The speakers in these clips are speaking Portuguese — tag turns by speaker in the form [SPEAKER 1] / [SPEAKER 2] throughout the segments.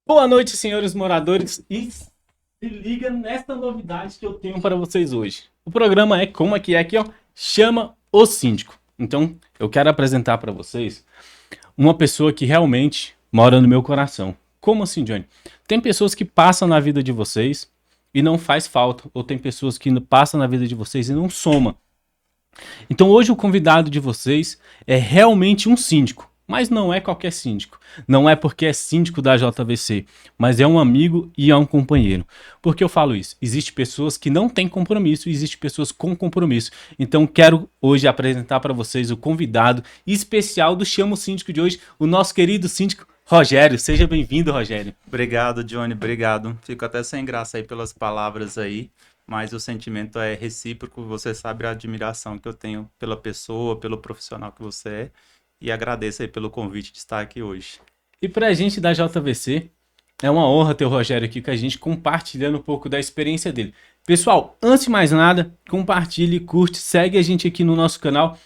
[SPEAKER 1] Boa noite, senhores moradores, e se liga nesta novidade que eu tenho para vocês hoje. O programa é como é que é aqui, ó, chama o síndico. Então, eu quero apresentar para vocês uma pessoa que realmente mora no meu coração. Como assim, Johnny? Tem pessoas que passam na vida de vocês e não faz falta, ou tem pessoas que passam na vida de vocês e não soma. Então hoje o convidado de vocês é realmente um síndico, mas não é qualquer síndico. Não é porque é síndico da JVC, mas é um amigo e é um companheiro. Por que eu falo isso? Existem pessoas que não têm compromisso e existem pessoas com compromisso. Então quero hoje apresentar para vocês o convidado especial do Chama o Síndico de hoje, o nosso querido síndico Rogério. Seja bem-vindo, Rogério.
[SPEAKER 2] Obrigado, Johnny, obrigado. Fico até sem graça aí pelas palavras aí, mas o sentimento é recíproco. Você sabe a admiração que eu tenho pela pessoa, pelo profissional que você é, e agradeço aí pelo convite de estar aqui hoje.
[SPEAKER 1] E para a gente da JVC, é uma honra ter o Rogério aqui com a gente, compartilhando um pouco da experiência dele. Pessoal, antes de mais nada, compartilhe, curte, segue a gente aqui no nosso canal.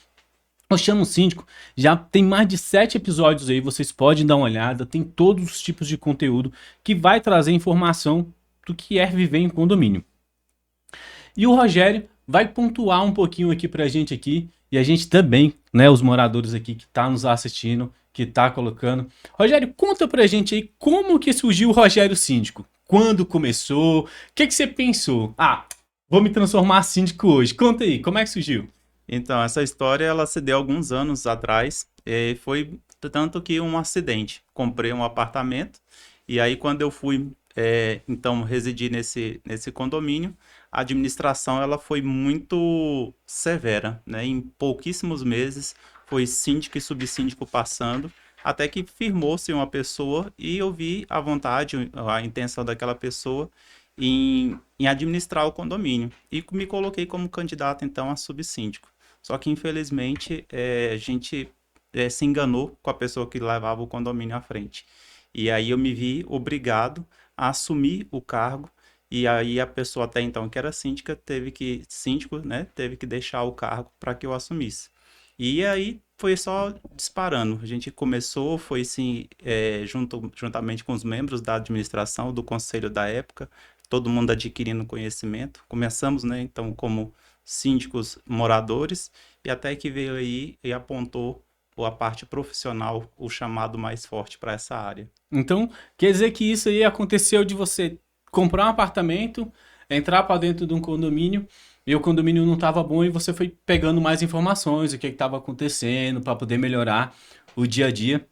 [SPEAKER 1] Eu chamo o Síndico, já tem mais de 7 episódios aí, vocês podem dar uma olhada, tem todos os tipos de conteúdo que vai trazer informação do que é viver em condomínio. E o Rogério vai pontuar um pouquinho aqui pra gente aqui, e a gente também, né, os moradores aqui que tá nos assistindo, que tá colocando. Rogério, conta pra gente aí como que surgiu o Rogério Síndico. Quando começou? O que você pensou? Ah, vou me transformar síndico hoje. Conta aí, como é que surgiu?
[SPEAKER 2] Então, essa história ela se deu alguns anos atrás, e foi tanto que um acidente. Comprei um apartamento, e aí quando eu fui, então, residir nesse condomínio, a administração ela foi muito severa, né? Em pouquíssimos meses, foi síndico e subsíndico passando, até que firmou-se uma pessoa e eu vi a vontade, a intenção daquela pessoa em administrar o condomínio. E me coloquei como candidato, então, a subsíndico. Só que, infelizmente, a gente se enganou com a pessoa que levava o condomínio à frente. E aí eu me vi obrigado a assumir o cargo. E aí a pessoa até então que era síndica síndico, né, teve que deixar o cargo para que eu assumisse. E aí foi só disparando. A gente começou, foi assim, juntamente com os membros da administração, do conselho da época, todo mundo adquirindo conhecimento. Começamos, né, então, como síndicos moradores, e até que veio aí e apontou a parte profissional, o chamado mais forte para essa área.
[SPEAKER 1] Então, quer dizer que isso aí aconteceu de você comprar um apartamento, entrar para dentro de um condomínio, e o condomínio não estava bom e você foi pegando mais informações, o que estava acontecendo, para poder melhorar o dia a dia.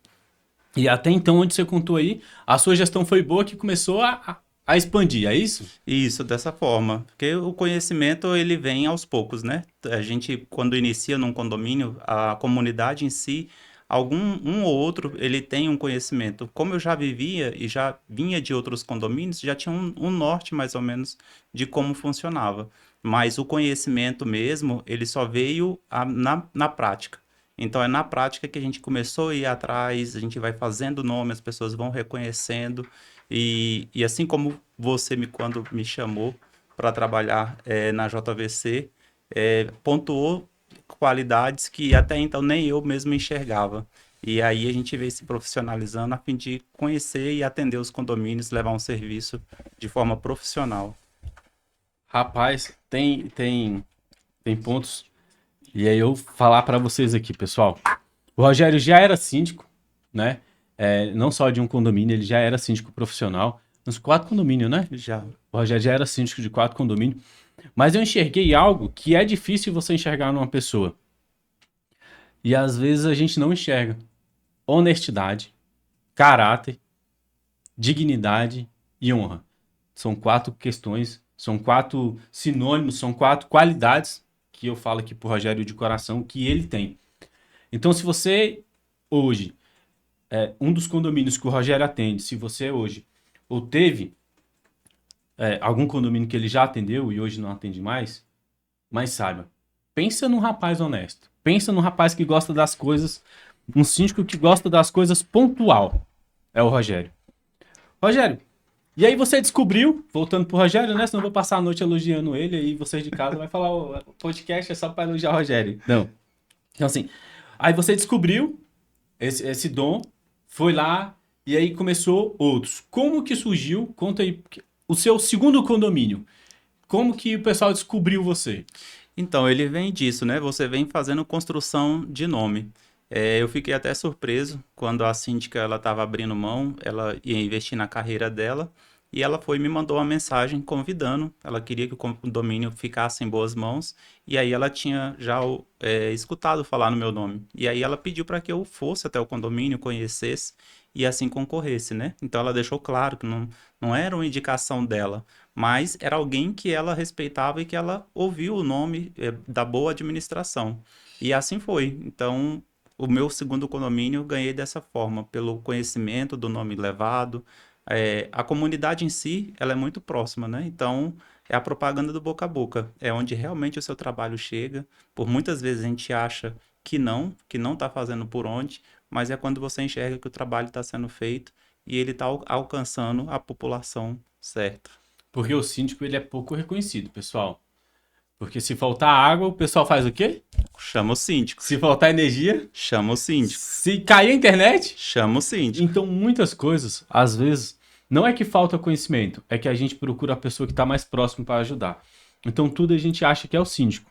[SPEAKER 1] E até então, onde você contou aí, a sua gestão foi boa que começou a expandir, é isso?
[SPEAKER 2] Isso, dessa forma, porque o conhecimento ele vem aos poucos, né? A gente, quando inicia num condomínio, a comunidade em si, um ou outro, ele tem um conhecimento. Como eu já vivia e já vinha de outros condomínios, já tinha um norte mais ou menos de como funcionava. Mas o conhecimento mesmo, ele só veio na prática. Então é na prática que a gente começou a ir atrás, a gente vai fazendo nome, as pessoas vão reconhecendo. E assim como você quando me chamou para trabalhar na JVC, pontuou qualidades que até então nem eu mesmo enxergava. E aí a gente veio se profissionalizando a fim de conhecer e atender os condomínios, levar um serviço de forma profissional.
[SPEAKER 1] Rapaz, tem pontos. E aí eu falar para vocês aqui, pessoal. O Rogério já era síndico, né? Não só de um condomínio, ele já era síndico profissional. Uns 4 condomínios, né?
[SPEAKER 2] Já.
[SPEAKER 1] O Rogério já era síndico de 4 condomínios. Mas eu enxerguei algo que é difícil você enxergar numa pessoa. E às vezes a gente não enxerga. Honestidade, caráter, dignidade e honra. São 4 questões, são 4 sinônimos, são 4 qualidades que eu falo aqui pro Rogério de coração que ele tem. Então, se você hoje, um dos condomínios que o Rogério atende, se você hoje ou teve algum condomínio que ele já atendeu e hoje não atende mais, mas saiba, pensa num rapaz honesto. Pensa num rapaz que gosta das coisas, um síndico que gosta das coisas pontual. É o Rogério. Rogério, e aí você descobriu, voltando pro Rogério, né? Senão eu vou passar a noite elogiando ele e vocês de casa vai falar o podcast é só para elogiar o Rogério. Não. Então assim, aí você descobriu esse dom, foi lá e aí começou outros. Como que surgiu? Conta aí, o seu segundo condomínio. Como que o pessoal descobriu você?
[SPEAKER 2] Então, ele vem disso, né? Você vem fazendo construção de nome. Eu fiquei até surpreso quando a síndica ela estava abrindo mão, ela ia investir na carreira dela e ela foi e me mandou uma mensagem convidando. Ela queria que o condomínio ficasse em boas mãos e aí ela tinha já escutado falar no meu nome. E aí ela pediu para que eu fosse até o condomínio, conhecesse e assim concorresse, né? Então ela deixou claro que não era uma indicação dela, mas era alguém que ela respeitava e que ela ouviu o nome da boa administração. E assim foi. Então, o meu segundo condomínio eu ganhei dessa forma, pelo conhecimento do nome levado. A comunidade em si, ela é muito próxima, né? Então, é a propaganda do boca a boca. É onde realmente o seu trabalho chega. Por muitas vezes a gente acha que não está fazendo por onde, mas é quando você enxerga que o trabalho está sendo feito e ele está alcançando a população certa.
[SPEAKER 1] Porque o síndico ele é pouco reconhecido, pessoal. Porque se faltar água, o pessoal faz o quê?
[SPEAKER 2] Chama o síndico.
[SPEAKER 1] Se faltar energia,
[SPEAKER 2] Chama o síndico.
[SPEAKER 1] se cair a internet.
[SPEAKER 2] Chama o síndico.
[SPEAKER 1] Então, muitas coisas, às vezes, não é que falta conhecimento, é que a gente procura a pessoa que está mais próximo para ajudar. Então, tudo a gente acha que é o síndico.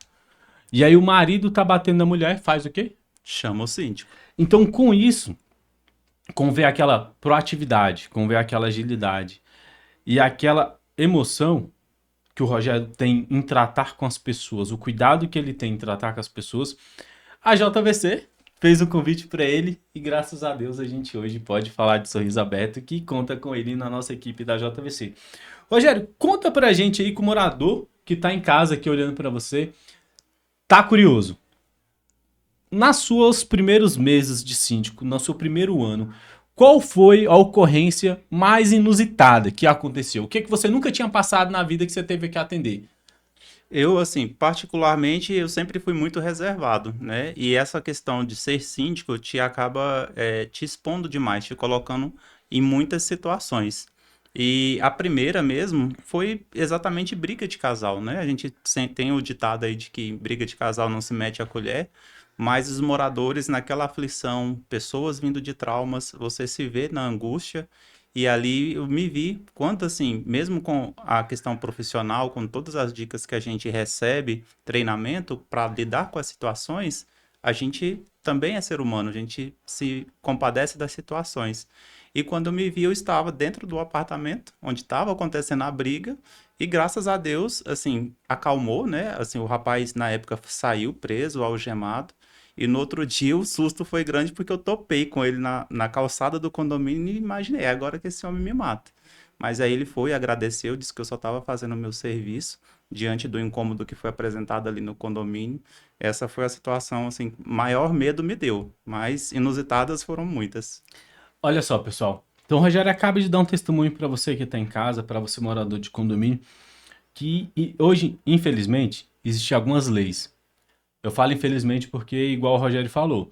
[SPEAKER 1] E aí, o marido tá batendo na mulher, faz o quê?
[SPEAKER 2] Chama o síndico.
[SPEAKER 1] Então, com isso, com ver aquela proatividade, com ver aquela agilidade e aquela emoção que o Rogério tem em tratar com as pessoas, o cuidado que ele tem em tratar com as pessoas, a JVC fez um convite para ele e graças a Deus a gente hoje pode falar de Sorriso Aberto que conta com ele na nossa equipe da JVC. Rogério, conta pra gente aí que o morador que tá em casa aqui olhando para você tá curioso. Nas suas primeiros meses de síndico, no seu primeiro ano, qual foi a ocorrência mais inusitada que aconteceu? O que que você nunca tinha passado na vida que você teve que atender?
[SPEAKER 2] Eu, assim, particularmente, eu sempre fui muito reservado, né? E essa questão de ser síndico te acaba te expondo demais, te colocando em muitas situações. E a primeira mesmo foi exatamente briga de casal, né? A gente tem o ditado aí de que briga de casal não se mete a colher, mas os moradores naquela aflição, pessoas vindo de traumas, você se vê na angústia. E ali eu me vi, quanto assim, mesmo com a questão profissional, com todas as dicas que a gente recebe, treinamento para lidar com as situações, a gente também é ser humano, a gente se compadece das situações. E quando eu me vi, eu estava dentro do apartamento onde estava acontecendo a briga, e graças a Deus, assim, acalmou, né? Assim, o rapaz na época saiu preso, algemado. E no outro dia o susto foi grande porque eu topei com ele na calçada do condomínio e imaginei, "É agora que esse homem me mata." Mas aí ele foi, agradeceu, disse que eu só estava fazendo o meu serviço diante do incômodo que foi apresentado ali no condomínio. Essa foi a situação, assim, maior medo me deu, mas inusitadas foram muitas.
[SPEAKER 1] Olha só, pessoal. Então, o Rogério acaba de dar um testemunho para você que está em casa, para você morador de condomínio, que hoje, infelizmente, existem algumas leis. Eu falo infelizmente porque, igual o Rogério falou,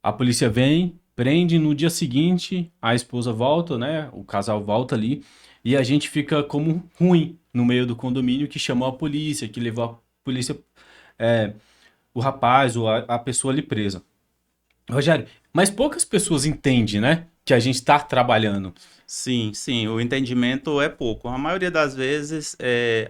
[SPEAKER 1] a polícia vem, prende, no dia seguinte a esposa volta, né? O casal volta ali e a gente fica como ruim no meio do condomínio que chamou a polícia, que levou a polícia, é, o rapaz ou a pessoa ali presa. Rogério, mas poucas pessoas entendem, né? Que a gente está trabalhando.
[SPEAKER 2] Sim, sim, o entendimento é pouco. A maioria das vezes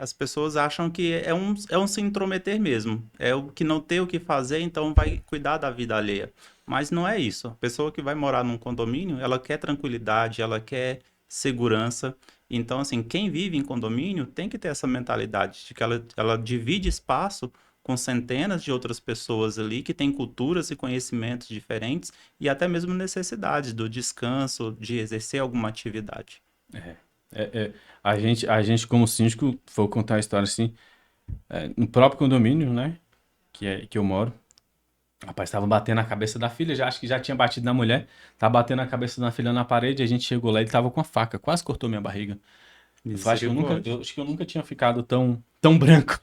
[SPEAKER 2] as pessoas acham que é um se intrometer mesmo. É o que não tem o que fazer, então vai cuidar da vida alheia. Mas não é isso. A pessoa que vai morar num condomínio, ela quer tranquilidade, ela quer segurança. Então, assim, quem vive em condomínio tem que ter essa mentalidade de que ela divide espaço com centenas de outras pessoas ali que têm culturas e conhecimentos diferentes e até mesmo necessidades do descanso, de exercer alguma atividade.
[SPEAKER 1] A gente como síndico, vou contar a história assim, no próprio condomínio, né? Que eu moro. O rapaz estava batendo a cabeça da filha, já acho que já tinha batido na mulher. Tava batendo a cabeça da filha na parede, a gente chegou lá, ele tava com a faca, quase cortou minha barriga.
[SPEAKER 2] Misericórdia.
[SPEAKER 1] Eu acho que eu nunca tinha ficado tão branco.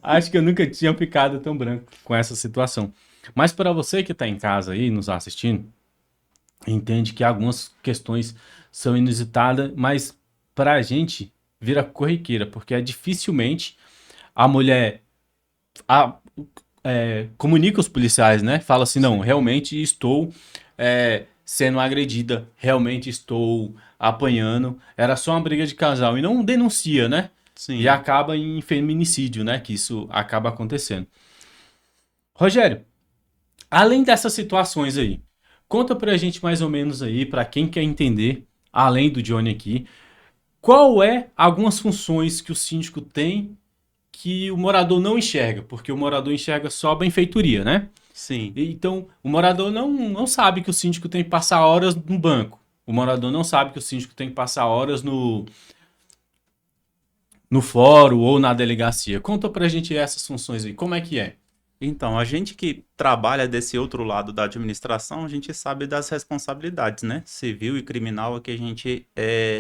[SPEAKER 1] Acho que eu nunca tinha ficado tão branco com essa situação. Mas para você que está em casa aí nos assistindo, entende que algumas questões são inusitadas, mas para a gente vira corriqueira, porque é dificilmente a mulher comunica os policiais, né? Fala assim, não,
[SPEAKER 2] Sim.
[SPEAKER 1] realmente estou sendo agredida, realmente estou apanhando, era só uma briga de casal e não denuncia, né? E
[SPEAKER 2] Sim.
[SPEAKER 1] acaba em feminicídio, né? Que isso acaba acontecendo. Rogério, além dessas situações aí, conta pra gente mais ou menos aí, pra quem quer entender, além do Johnny aqui, qual é algumas funções que o síndico tem que o morador não enxerga, porque o morador enxerga só a benfeitoria, né?
[SPEAKER 2] Sim.
[SPEAKER 1] Então, o morador não sabe que o síndico tem que passar horas no banco. O morador não sabe que o síndico tem que passar horas no fórum ou na delegacia. Conta pra gente essas funções aí, como é que é?
[SPEAKER 2] Então, a gente que trabalha desse outro lado da administração, a gente sabe das responsabilidades, né? Civil e criminal a que a gente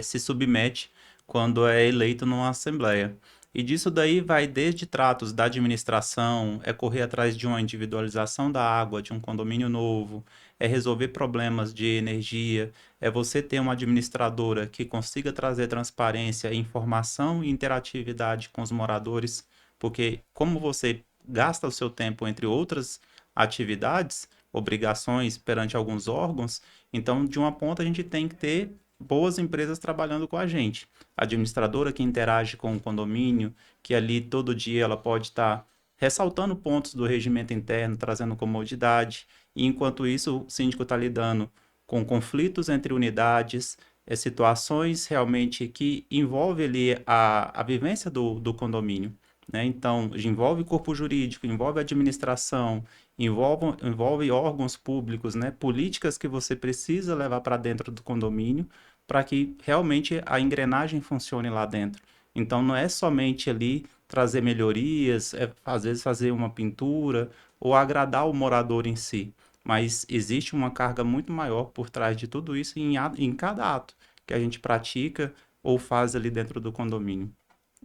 [SPEAKER 2] se submete quando é eleito numa assembleia. E disso daí vai desde tratos da administração, é correr atrás de uma individualização da água, de um condomínio novo, é resolver problemas de energia, é você ter uma administradora que consiga trazer transparência, informação e interatividade com os moradores, porque como você gasta o seu tempo entre outras atividades, obrigações perante alguns órgãos, então de uma ponta a gente tem que ter boas empresas trabalhando com a gente. A administradora que interage com o condomínio, que ali todo dia ela pode estar ressaltando pontos do regimento interno, trazendo comodidade, e enquanto isso o síndico está lidando com conflitos entre unidades, situações realmente que envolvem ali a vivência do condomínio, né? Então, envolve corpo jurídico, envolve administração, envolve órgãos públicos, né? Políticas que você precisa levar para dentro do condomínio para que realmente a engrenagem funcione lá dentro. Então, não é somente ali trazer melhorias, às vezes fazer uma pintura ou agradar o morador em si, mas existe uma carga muito maior por trás de tudo isso em cada ato que a gente pratica ou faz ali dentro do condomínio.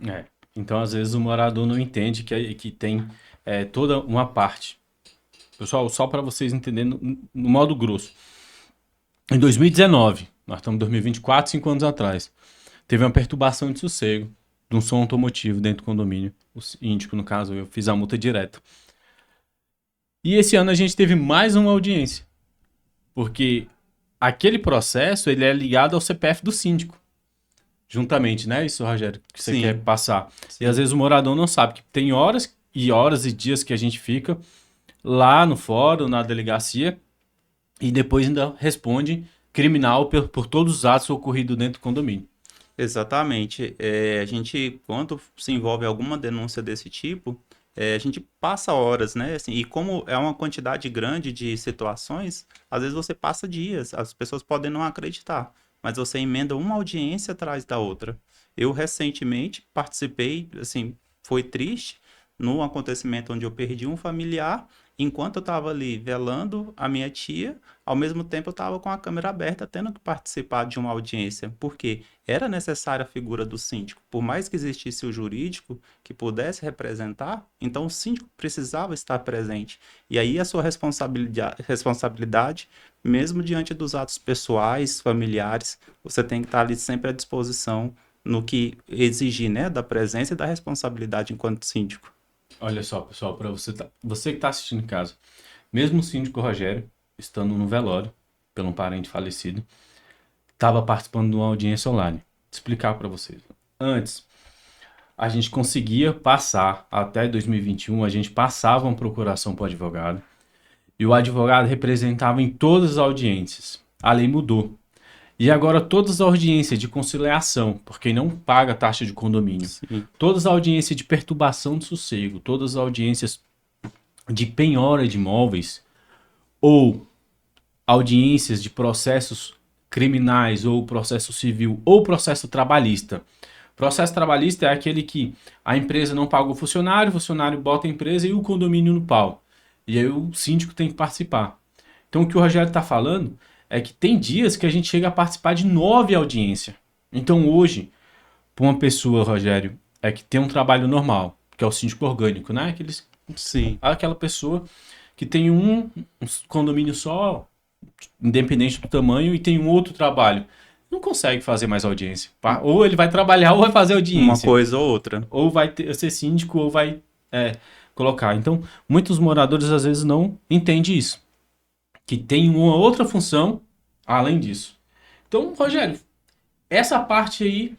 [SPEAKER 1] É. Então, às vezes, o morador não entende que tem toda uma parte. Pessoal, só para vocês entenderem no modo grosso. Em 2019, nós estamos em 2024, 5 anos atrás, teve uma perturbação de sossego de um som automotivo dentro do condomínio. O síndico, no caso, eu fiz a multa direta. E esse ano a gente teve mais uma audiência, porque aquele processo ele é ligado ao CPF do síndico. Juntamente, né? Isso, Rogério, que você quer
[SPEAKER 2] Sim,
[SPEAKER 1] passar. E às
[SPEAKER 2] sim.
[SPEAKER 1] vezes o morador não sabe que tem horas e dias que a gente fica lá no fórum, na delegacia, e depois ainda responde criminal por todos os atos ocorridos dentro do condomínio.
[SPEAKER 2] Exatamente. A gente, quando se envolve alguma denúncia desse tipo, a gente passa horas, né? Assim, e como é uma quantidade grande de situações, às vezes você passa dias, as pessoas podem não acreditar, mas você emenda uma audiência atrás da outra. Eu recentemente participei, assim, foi triste, num acontecimento onde eu perdi um familiar, enquanto eu estava ali velando a minha tia, ao mesmo tempo eu estava com a câmera aberta, tendo que participar de uma audiência. Por quê? Era necessária a figura do síndico. Por mais que existisse o jurídico que pudesse representar, então o síndico precisava estar presente. E aí a sua responsabilidade, mesmo diante dos atos pessoais, familiares, você tem que estar ali sempre à disposição no que exigir, né, da presença e da responsabilidade enquanto síndico.
[SPEAKER 1] Olha só, pessoal, para você que está assistindo em casa, mesmo o síndico Rogério, estando no velório, pelo um parente falecido, estava participando de uma audiência online. Vou explicar para vocês. Antes, a gente conseguia passar, até 2021, a gente passava uma procuração para o advogado, e o advogado representava em todas as audiências. A lei mudou. E agora todas as audiências de conciliação, porque não paga taxa de condomínio,
[SPEAKER 2] Sim,
[SPEAKER 1] todas as audiências de perturbação de sossego, todas as audiências de penhora de imóveis ou audiências de processos criminais ou processo civil ou processo trabalhista. Processo trabalhista é aquele que a empresa não paga o funcionário bota a empresa e o condomínio no pau. E aí o síndico tem que participar. Então o que o Rogério está falando é que tem dias que a gente chega a participar de 9 audiências. Então hoje, para uma pessoa, Rogério, é que tem um trabalho normal, que é o síndico orgânico, né?
[SPEAKER 2] sim.
[SPEAKER 1] Aquela pessoa que tem um condomínio só, independente do tamanho, e tem um outro trabalho. Não consegue fazer mais audiência. Ou ele vai trabalhar ou vai fazer
[SPEAKER 2] Uma
[SPEAKER 1] audiência.
[SPEAKER 2] coisa ou outra.
[SPEAKER 1] Ou vai ser síndico ou vai colocar. Então, muitos moradores às vezes não entendem isso. Que tem uma outra função além disso. Então, Rogério, essa parte aí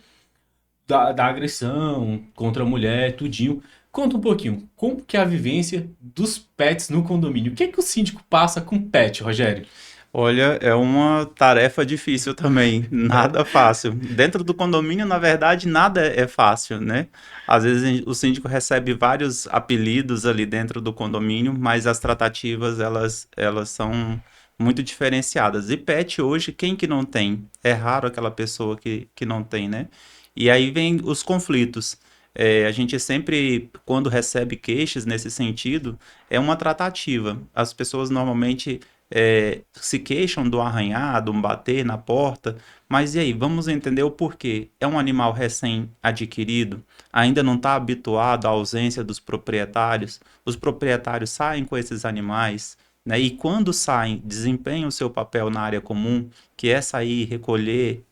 [SPEAKER 1] da agressão contra a mulher, tudinho, conta um pouquinho, como que é a vivência dos pets no condomínio? O que é que o síndico passa com pet, Rogério?
[SPEAKER 2] Olha, é uma tarefa difícil também, nada fácil. Dentro do condomínio, na verdade, nada é fácil, né? Às vezes o síndico recebe vários apelidos ali dentro do condomínio, mas as tratativas, elas são muito diferenciadas. E pet hoje, quem que não tem? É raro aquela pessoa que não tem, né? E aí vem os conflitos. A gente sempre, quando recebe queixas nesse sentido, é uma tratativa. As pessoas normalmente se queixam do arranhado, um bater na porta, mas e aí, vamos entender o porquê. É um animal recém-adquirido, ainda não está habituado à ausência dos proprietários, os proprietários saem com esses animais, né? E quando saem, desempenham o seu papel na área comum, que é sair, recolher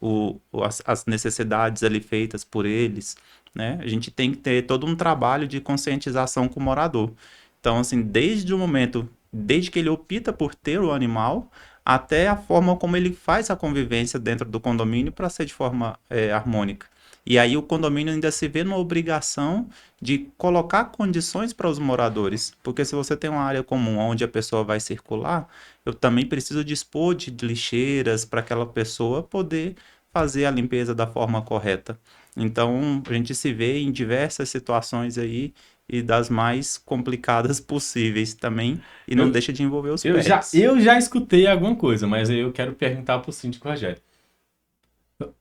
[SPEAKER 2] as necessidades ali feitas por eles, né? A gente tem que ter todo um trabalho de conscientização com o morador. Então, assim, desde que ele opta por ter o animal, até a forma como ele faz a convivência dentro do condomínio para ser de forma harmônica. E aí o condomínio ainda se vê numa obrigação de colocar condições para os moradores, porque se você tem uma área comum onde a pessoa vai circular, eu também preciso dispor de lixeiras para aquela pessoa poder fazer a limpeza da forma correta. Então, a gente se vê em diversas situações aí e das mais complicadas possíveis também, e não
[SPEAKER 1] Eu,
[SPEAKER 2] deixa de envolver os
[SPEAKER 1] eu já,
[SPEAKER 2] pets.
[SPEAKER 1] eu já escutei alguma coisa, mas aí eu quero perguntar pro síndico, Rogério.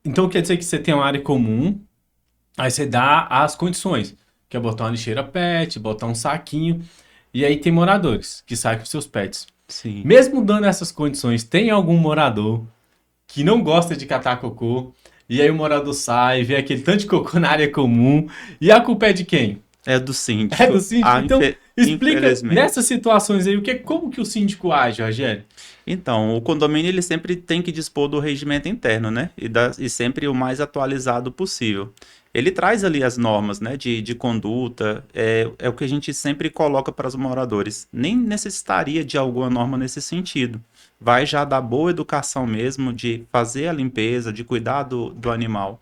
[SPEAKER 1] Então quer dizer que você tem uma área comum, aí você dá as condições, que é botar uma lixeira pet, botar um saquinho, e aí tem moradores que saem com seus pets.
[SPEAKER 2] Sim.
[SPEAKER 1] Mesmo dando essas condições, tem algum morador que não gosta de catar cocô, e aí o morador sai, vê aquele tanto de cocô na área comum, e a culpa é de quem?
[SPEAKER 2] É do
[SPEAKER 1] É do
[SPEAKER 2] síndico.
[SPEAKER 1] síndico? Então, explica
[SPEAKER 2] Infelizmente.
[SPEAKER 1] nessas situações aí, como que o síndico age, Rogério?
[SPEAKER 2] Então, o condomínio ele sempre tem que dispor do regimento interno, né? E sempre o mais atualizado possível. Ele traz ali as normas, né, de conduta, é o que a gente sempre coloca para os moradores. Nem necessitaria de alguma norma nesse sentido. Vai já dar boa educação mesmo, de fazer a limpeza, de cuidar do animal.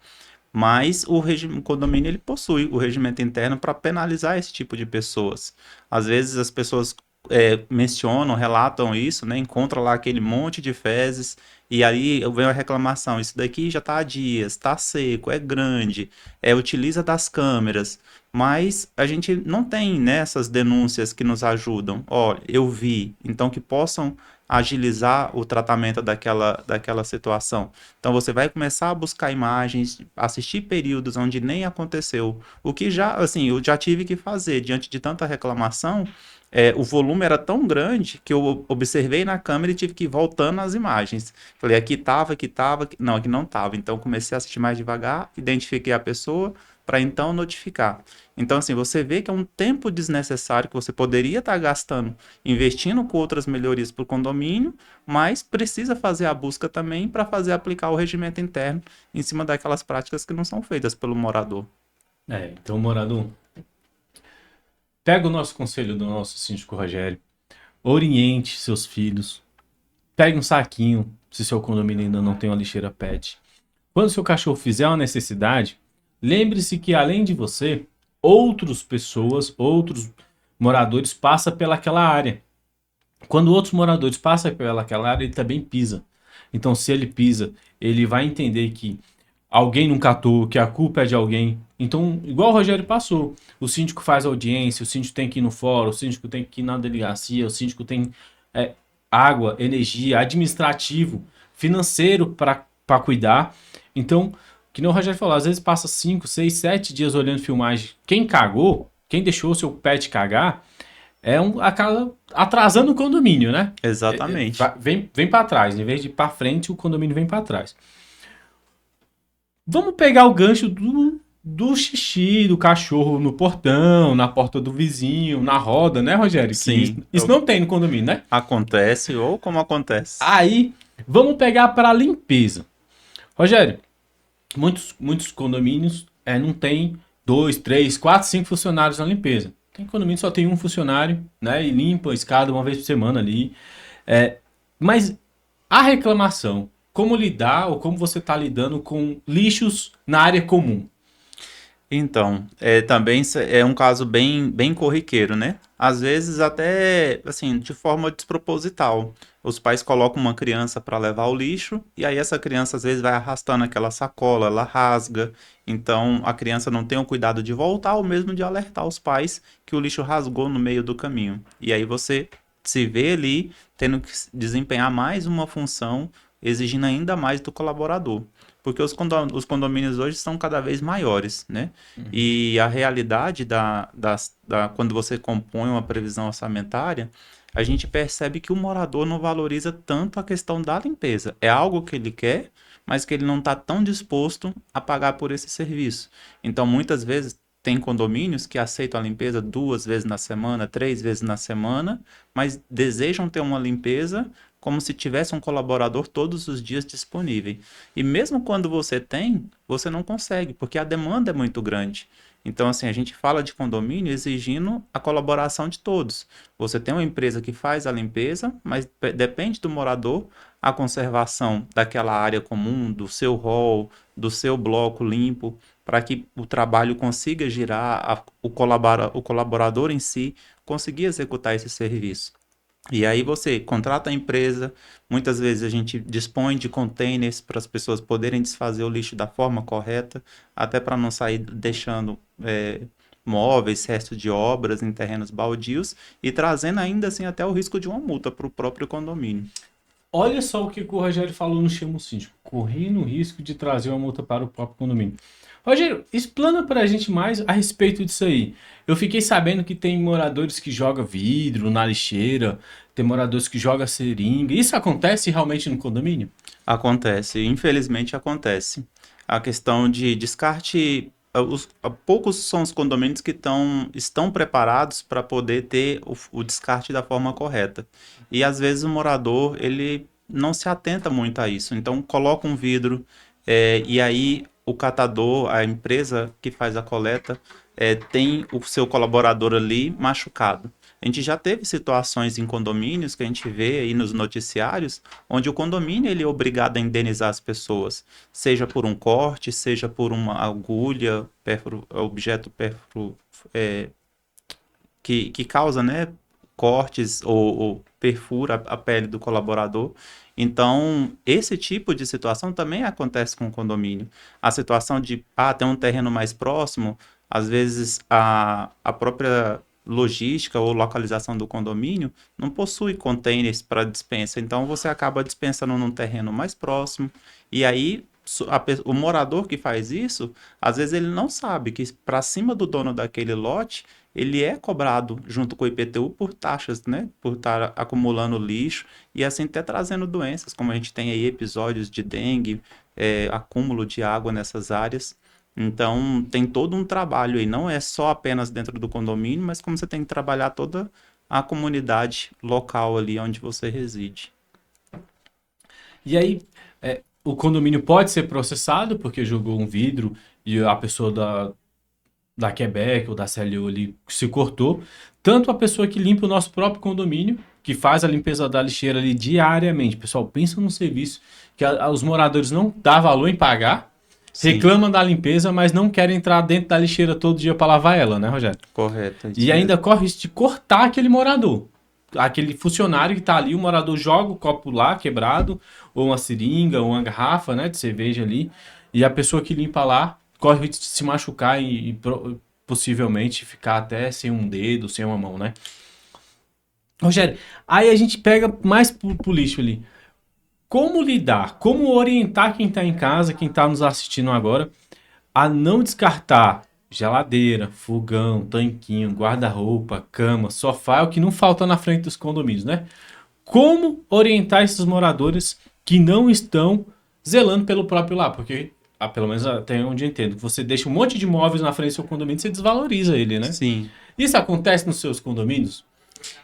[SPEAKER 2] Mas o condomínio ele possui o regimento interno para penalizar esse tipo de pessoas. Às vezes as pessoas mencionam, relatam isso, né? Encontra lá aquele monte de fezes e aí vem a reclamação. Isso daqui já está há dias, está seco, é grande, utiliza das câmeras. Mas a gente não tem, né, essas denúncias que nos ajudam. Olha, eu vi, então que possam agilizar o tratamento daquela situação. Então você vai começar a buscar imagens, assistir períodos onde nem aconteceu. O que já, assim, eu já tive que fazer diante de tanta reclamação. O volume era tão grande que eu observei na câmera e tive que ir voltando as imagens. Falei, aqui tava, não, aqui não tava. Então comecei a assistir mais devagar, identifiquei a pessoa para então notificar. Então, assim, você vê que é um tempo desnecessário que você poderia estar gastando investindo com outras melhorias para o condomínio, mas precisa fazer a busca também para fazer aplicar o regimento interno em cima daquelas práticas que não são feitas pelo morador.
[SPEAKER 1] Então, morador, pega o nosso conselho do nosso síndico Rogério, oriente seus filhos, pegue um saquinho, se seu condomínio ainda não tem uma lixeira pet. Quando seu cachorro fizer uma necessidade, lembre-se que além de você, outras pessoas, outros moradores passam pelaquela área. Quando outros moradores passam pelaquela área, ele também pisa. Então, se ele pisa, ele vai entender que alguém não catou, que a culpa é de alguém. Então, igual o Rogério passou, o síndico faz audiência, o síndico tem que ir no fórum, o síndico tem que ir na delegacia, o síndico tem é, água, energia, administrativo, financeiro para cuidar. Então, que nem o Rogério falou, às vezes passa 5, 6, 7 dias olhando filmagem. Quem cagou, quem deixou o seu pet cagar, acaba atrasando o condomínio, né?
[SPEAKER 2] Exatamente.
[SPEAKER 1] Vem para trás, em vez de ir para frente, o condomínio vem para trás. Vamos pegar o gancho do xixi do cachorro no portão, na porta do vizinho, na roda, né, Rogério? Que isso,
[SPEAKER 2] Sim,
[SPEAKER 1] isso não tem no condomínio, né?
[SPEAKER 2] acontece ou como acontece.
[SPEAKER 1] Aí, vamos pegar para a limpeza. Rogério, muitos condomínios não tem 2, 3, 4, 5 funcionários na limpeza. Tem condomínio que só tem um funcionário, né? E limpa a escada uma vez por semana ali. Mas a reclamação como lidar ou como você está lidando com lixos na área comum.
[SPEAKER 2] Então, também é um caso bem corriqueiro, né? Às vezes até, assim, de forma desproposital. Os pais colocam uma criança para levar o lixo e aí essa criança às vezes vai arrastando aquela sacola, ela rasga. Então, a criança não tem o cuidado de voltar ou mesmo de alertar os pais que o lixo rasgou no meio do caminho. E aí você se vê ali tendo que desempenhar mais uma função, exigindo ainda mais do colaborador. Porque os condomínios hoje são cada vez maiores, né? E a realidade quando você compõe uma previsão orçamentária, a gente percebe que o morador não valoriza tanto a questão da limpeza. É algo que ele quer, mas que ele não está tão disposto a pagar por esse serviço. Então, muitas vezes, tem condomínios que aceitam a limpeza 2 vezes na semana, 3 vezes na semana, mas desejam ter uma limpeza como se tivesse um colaborador todos os dias disponível. E mesmo quando você tem, você não consegue, porque a demanda é muito grande. Então, assim, a gente fala de condomínio exigindo a colaboração de todos. Você tem uma empresa que faz a limpeza, mas depende do morador a conservação daquela área comum, do seu hall, do seu bloco limpo, para que o trabalho consiga girar, o colaborador em si conseguir executar esse serviço. E aí você contrata a empresa, muitas vezes a gente dispõe de containers para as pessoas poderem desfazer o lixo da forma correta, até para não sair deixando móveis, resto de obras em terrenos baldios e trazendo ainda assim até o risco de uma multa para o próprio condomínio.
[SPEAKER 1] Olha só o que o Rogério falou no Chamo Síndico. Correndo o risco de trazer uma multa para o próprio condomínio. Rogério, explana para a gente mais a respeito disso aí. Eu fiquei sabendo que tem moradores que jogam vidro na lixeira, tem moradores que jogam seringa. Isso acontece realmente no condomínio?
[SPEAKER 2] Acontece, infelizmente acontece. A questão de descarte, poucos são os condomínios que estão preparados para poder ter o descarte da forma correta. E às vezes o morador, ele não se atenta muito a isso. Então coloca um vidro, e aí o catador, a empresa que faz a coleta, tem o seu colaborador ali machucado. A gente já teve situações em condomínios que a gente vê aí nos noticiários, onde o condomínio ele é obrigado a indenizar as pessoas, seja por um corte, seja por uma agulha, objeto que causa, né, cortes ou perfura a pele do colaborador. Então, esse tipo de situação também acontece com o condomínio. A situação de, ter um terreno mais próximo, às vezes a própria logística ou localização do condomínio não possui containers para dispensa, então você acaba dispensando num terreno mais próximo, e aí o morador que faz isso, às vezes ele não sabe que para cima do dono daquele lote, ele é cobrado junto com o IPTU por taxas, né? Por estar acumulando lixo e assim até trazendo doenças, como a gente tem aí episódios de dengue, acúmulo de água nessas áreas. Então, tem todo um trabalho aí, não é só apenas dentro do condomínio, mas como você tem que trabalhar toda a comunidade local ali onde você reside.
[SPEAKER 1] E aí, o condomínio pode ser processado porque jogou um vidro e a pessoa da Quebec ou da CLU ali se cortou. Tanto a pessoa que limpa o nosso próprio condomínio, que faz a limpeza da lixeira ali diariamente. Pessoal, pensa num serviço que os moradores não dão valor em pagar,
[SPEAKER 2] Sim,
[SPEAKER 1] reclamam da limpeza, mas não querem entrar dentro da lixeira todo dia para lavar ela, né, Rogério?
[SPEAKER 2] correto, é
[SPEAKER 1] E
[SPEAKER 2] isso mesmo.
[SPEAKER 1] ainda corre risco de cortar aquele morador. Aquele funcionário que tá ali, o morador joga o copo lá, quebrado, ou uma seringa, ou uma garrafa, né, de cerveja ali, e a pessoa que limpa lá corre risco de se machucar e possivelmente ficar até sem um dedo, sem uma mão, né? Rogério, aí a gente pega mais pro lixo ali. Como lidar, como orientar quem tá em casa, quem tá nos assistindo agora, a não descartar geladeira, fogão, tanquinho, guarda-roupa, cama, sofá, é o que não falta na frente dos condomínios, né? Como orientar esses moradores que não estão zelando pelo próprio lar? Porque, pelo menos até onde eu entendo, você deixa um monte de móveis na frente do seu condomínio e você desvaloriza ele, né?
[SPEAKER 2] Sim.
[SPEAKER 1] Isso acontece nos seus condomínios?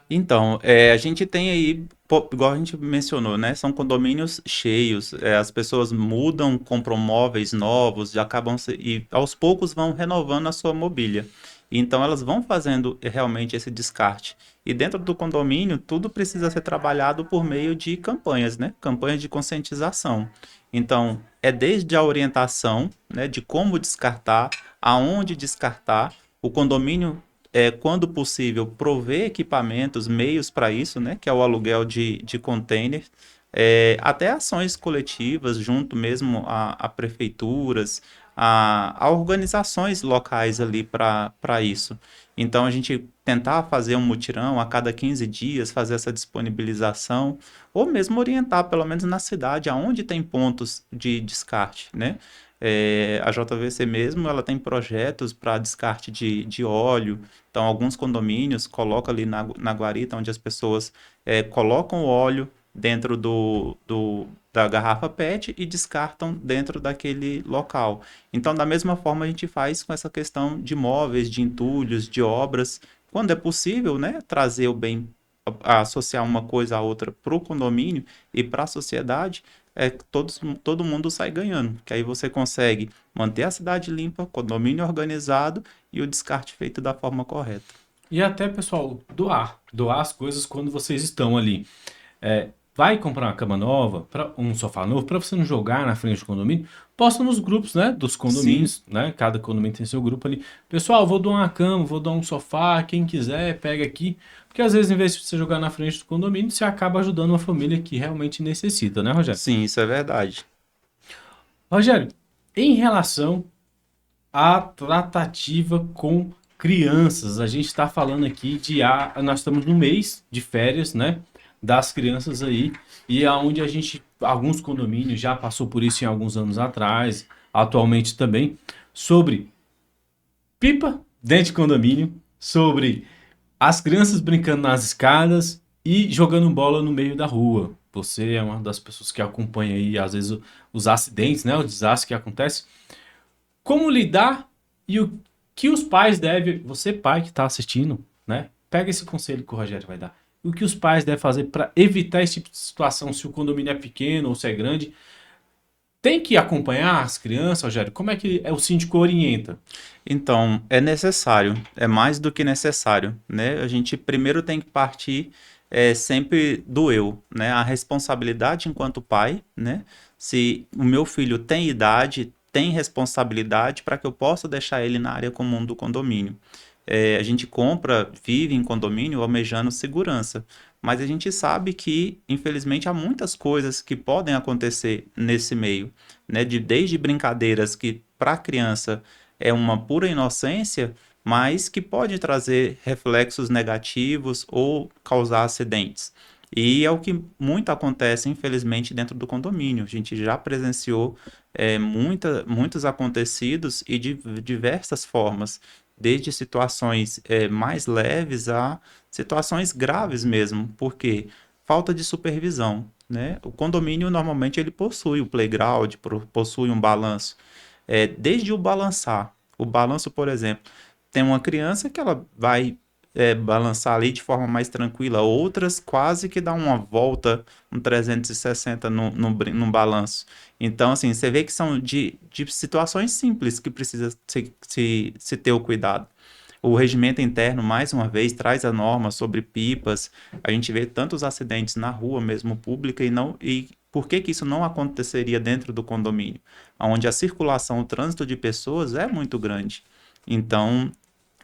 [SPEAKER 2] Então, a gente tem aí, igual a gente mencionou, né? São condomínios cheios, as pessoas mudam, compram móveis novos, e acabam e aos poucos vão renovando a sua mobília. Então elas vão fazendo realmente esse descarte. E dentro do condomínio, tudo precisa ser trabalhado por meio de campanhas, né? Campanhas de conscientização. Então, é desde a orientação, né, de como descartar, aonde descartar, o condomínio, quando possível, prover equipamentos, meios para isso, né, que é o aluguel de container, até ações coletivas, junto mesmo a prefeituras, a organizações locais ali para isso. Então, a gente tentar fazer um mutirão a cada 15 dias, fazer essa disponibilização, ou mesmo orientar, pelo menos na cidade, aonde tem pontos de descarte, né? A JVC mesmo, ela tem projetos para descarte de óleo. Então, alguns condomínios colocam ali na guarita, onde as pessoas colocam o óleo dentro da garrafa PET e descartam dentro daquele local. Então, da mesma forma, a gente faz com essa questão de móveis, de entulhos, de obras, quando é possível, né, trazer o bem, associar uma coisa à outra para o condomínio e para a sociedade, todo mundo sai ganhando, que aí você consegue manter a cidade limpa, condomínio organizado e o descarte feito da forma correta.
[SPEAKER 1] E até, pessoal, doar as coisas quando vocês estão ali. Vai comprar uma cama nova, um sofá novo, para você não jogar na frente do condomínio, posta nos grupos, né, dos
[SPEAKER 2] Sim,
[SPEAKER 1] condomínios, né? Cada condomínio tem seu grupo ali. Pessoal, vou doar uma cama, vou doar um sofá, quem quiser, pega aqui. Porque às vezes, em vez de você jogar na frente do condomínio, você acaba ajudando uma família que realmente necessita, né, Rogério?
[SPEAKER 2] sim, isso é verdade.
[SPEAKER 1] Rogério, em relação à tratativa com crianças, a gente está falando aqui nós estamos no mês de férias, né, das crianças aí, e aonde a gente, alguns condomínios já passou por isso em alguns anos atrás, atualmente também, sobre pipa dentro de condomínio, sobre as crianças brincando nas escadas e jogando bola no meio da rua. Você é uma das pessoas que acompanha aí, às vezes, os acidentes, né? Os desastres que acontecem. Como lidar e o que os pais devem. Você, pai que está assistindo, né? Pega esse conselho que o Rogério vai dar. O que os pais devem fazer para evitar esse tipo de situação, se o condomínio é pequeno ou se é grande. Tem que acompanhar as crianças, Rogério? Como é que o síndico orienta?
[SPEAKER 2] Então, é necessário, é mais do que necessário, né? A gente primeiro tem que partir sempre do eu, né? A responsabilidade enquanto pai, né? Se o meu filho tem idade, tem responsabilidade para que eu possa deixar ele na área comum do condomínio. A gente compra, vive em condomínio almejando segurança, mas a gente sabe que, infelizmente, há muitas coisas que podem acontecer nesse meio, né? Desde brincadeiras que para a criança é uma pura inocência, mas que pode trazer reflexos negativos ou causar acidentes. E é o que muito acontece, infelizmente, dentro do condomínio. A gente já presenciou muitos acontecidos e de diversas formas, desde situações mais leves a situações graves mesmo, porque falta de supervisão, né? O condomínio normalmente ele possui o playground, possui um balanço, desde o balançar. O balanço, por exemplo, tem uma criança que ela vai balançar ali de forma mais tranquila, outras quase que dá uma volta, um 360 no balanço. Então, assim, você vê que são de situações simples que precisa se ter o cuidado. O regimento interno, mais uma vez, traz a norma sobre pipas. A gente vê tantos acidentes na rua mesmo pública e por que que isso não aconteceria dentro do condomínio, onde a circulação, o trânsito de pessoas é muito grande. Então,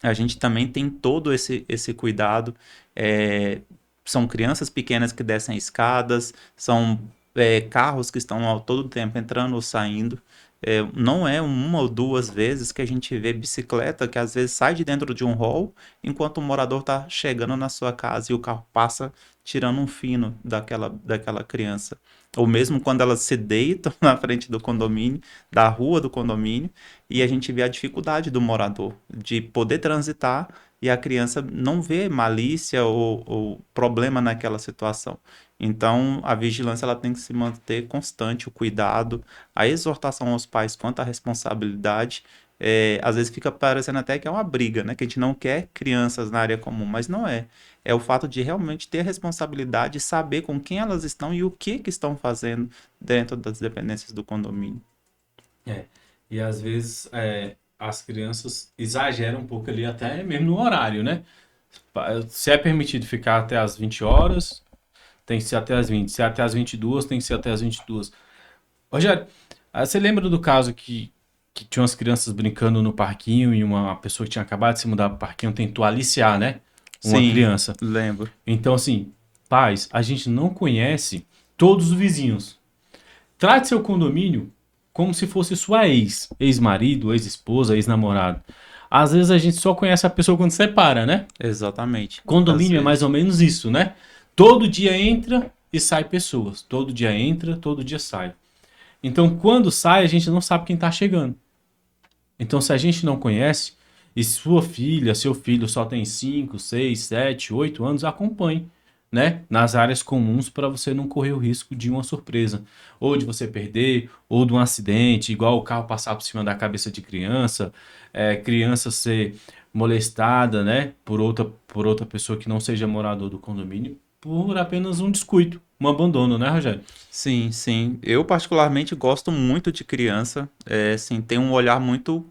[SPEAKER 2] a gente também tem todo esse cuidado. É, são crianças pequenas que descem escadas, são carros que estão ao todo tempo entrando ou saindo. Não é uma ou duas vezes que a gente vê bicicleta que às vezes sai de dentro de um hall enquanto o morador está chegando na sua casa e o carro passa tirando um fino daquela criança. Ou mesmo quando elas se deitam na frente do condomínio, da rua do condomínio, e a gente vê a dificuldade do morador de poder transitar e a criança não vê malícia ou problema naquela situação. Então, a vigilância ela tem que se manter constante, o cuidado, a exortação aos pais quanto à responsabilidade. Às vezes fica parecendo até que é uma briga, né? Que a gente não quer crianças na área comum, mas não é. É o fato de realmente ter responsabilidade, saber com quem elas estão e o que estão fazendo dentro das dependências do condomínio.
[SPEAKER 1] É. E às vezes, as crianças exageram um pouco ali, até mesmo no horário, né? Se é permitido ficar até as 20 horas, tem que ser até as 20. Se é até as 22, tem que ser até as 22. Rogério, você lembra do caso que tinha umas crianças brincando no parquinho e uma pessoa que tinha acabado de se mudar para o parquinho tentou aliciar, né? Uma
[SPEAKER 2] Sim,
[SPEAKER 1] criança.
[SPEAKER 2] lembro.
[SPEAKER 1] Então, assim, pais, a gente não conhece todos os vizinhos. Trate seu condomínio como se fosse sua ex-marido, ex-esposa, ex-namorado. Às vezes a gente só conhece a pessoa quando separa, né?
[SPEAKER 2] Exatamente. Às
[SPEAKER 1] Condomínio é mais
[SPEAKER 2] vezes.
[SPEAKER 1] ou menos isso, né? Todo dia entra e sai pessoas. Todo dia entra, todo dia sai. Então, quando sai, a gente não sabe quem está chegando. Então, se a gente não conhece, e sua filha, seu filho só tem 5, 6, 7, 8 anos, acompanhe, né? Nas áreas comuns para você não correr o risco de uma surpresa. Ou de você perder, ou de um acidente, igual o carro passar por cima da cabeça de criança, criança ser molestada, né? Por outra pessoa que não seja morador do condomínio, por apenas um descuido, um abandono, né, Rogério?
[SPEAKER 2] Sim, sim. Eu particularmente gosto muito de criança. Assim, tenho um olhar muito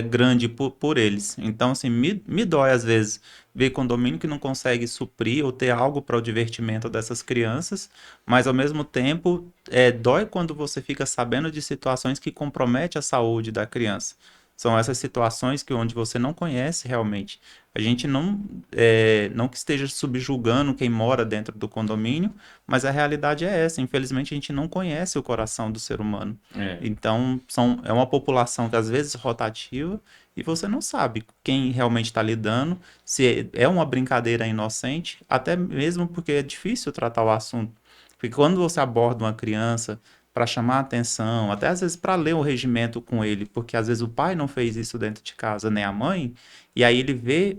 [SPEAKER 2] grande por eles. Então, assim, me dói às vezes ver condomínio que não consegue suprir ou ter algo para o divertimento dessas crianças, mas ao mesmo tempo dói quando você fica sabendo de situações que comprometem a saúde da criança. São essas situações que onde você não conhece realmente. A gente não que esteja subjugando quem mora dentro do condomínio, mas a realidade é essa. Infelizmente, a gente não conhece o coração do ser humano.
[SPEAKER 1] É.
[SPEAKER 2] Então, é uma população que às vezes é rotativa e você não sabe quem realmente está lidando, se é uma brincadeira inocente, até mesmo porque é difícil tratar o assunto. Porque quando você aborda uma criança para chamar a atenção, até às vezes para ler o regimento com ele, porque às vezes o pai não fez isso dentro de casa, nem a mãe, e aí ele vê,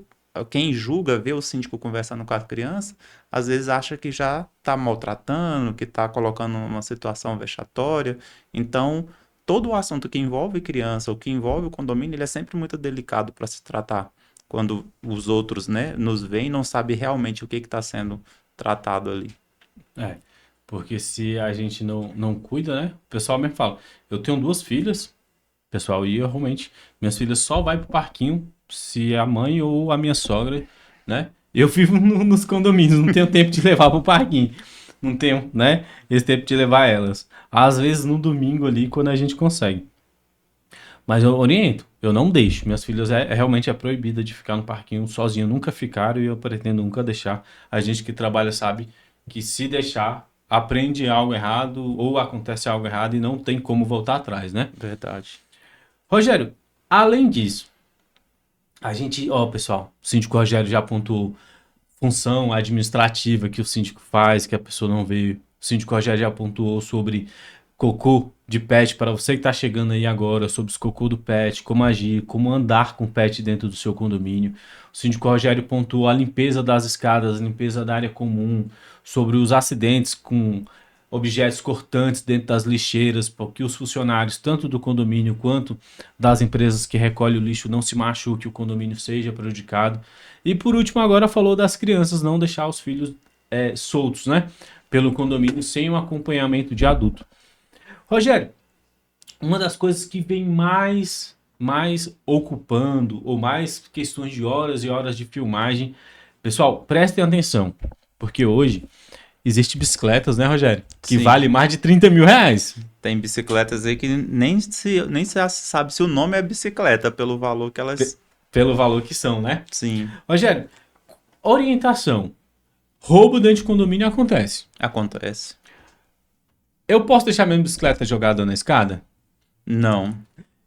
[SPEAKER 2] quem julga, vê o síndico conversando com a criança, às vezes acha que já está maltratando, que está colocando uma situação vexatória. Então, todo o assunto que envolve criança ou que envolve o condomínio, ele é sempre muito delicado para se tratar. Quando os outros, né, nos veem e não sabem realmente o que está sendo tratado ali.
[SPEAKER 1] É, porque se a gente não cuida, né? O pessoal mesmo fala, eu tenho duas filhas, pessoal, e eu realmente, minhas filhas só vai pro parquinho se a mãe ou a minha sogra, né? Eu vivo nos condomínios, não tenho tempo de levar pro parquinho. Não tenho, né? Esse tempo de levar elas. Às vezes no domingo ali, quando a gente consegue. Mas eu oriento, eu não deixo. Minhas filhas realmente é proibida de ficar no parquinho sozinha, nunca ficaram e eu pretendo nunca deixar. A gente que trabalha sabe que se deixar, aprende algo errado ou acontece algo errado e não tem como voltar atrás, né?
[SPEAKER 2] Verdade.
[SPEAKER 1] Rogério, além disso, a gente, ó, pessoal, o síndico Rogério já apontou função administrativa que o síndico faz, que a pessoa não veio. O síndico Rogério já pontuou sobre cocô de pet para você que está chegando aí agora, sobre os cocô do pet, como agir, como andar com o pet dentro do seu condomínio. O síndico Rogério pontuou a limpeza das escadas, a limpeza da área comum, sobre os acidentes com objetos cortantes dentro das lixeiras, para que os funcionários, tanto do condomínio quanto das empresas que recolhem o lixo, não se machuquem, que o condomínio seja prejudicado. E por último, agora falou das crianças, não deixar os filhos soltos, né? Pelo condomínio sem um acompanhamento de adulto. Rogério, uma das coisas que vem mais ocupando, ou mais questões de horas e horas de filmagem. Pessoal, prestem atenção, porque hoje existem bicicletas, né, Rogério? Que
[SPEAKER 2] Sim.
[SPEAKER 1] vale mais de 30 mil reais.
[SPEAKER 2] Tem bicicletas aí que nem se sabe se o nome é bicicleta, pelo valor que elas.
[SPEAKER 1] Pelo valor que são, né?
[SPEAKER 2] Sim,
[SPEAKER 1] Rogério, orientação. Roubo dentro de condomínio acontece.
[SPEAKER 2] acontece.
[SPEAKER 1] Eu posso deixar minha bicicleta jogada na escada?
[SPEAKER 2] Não.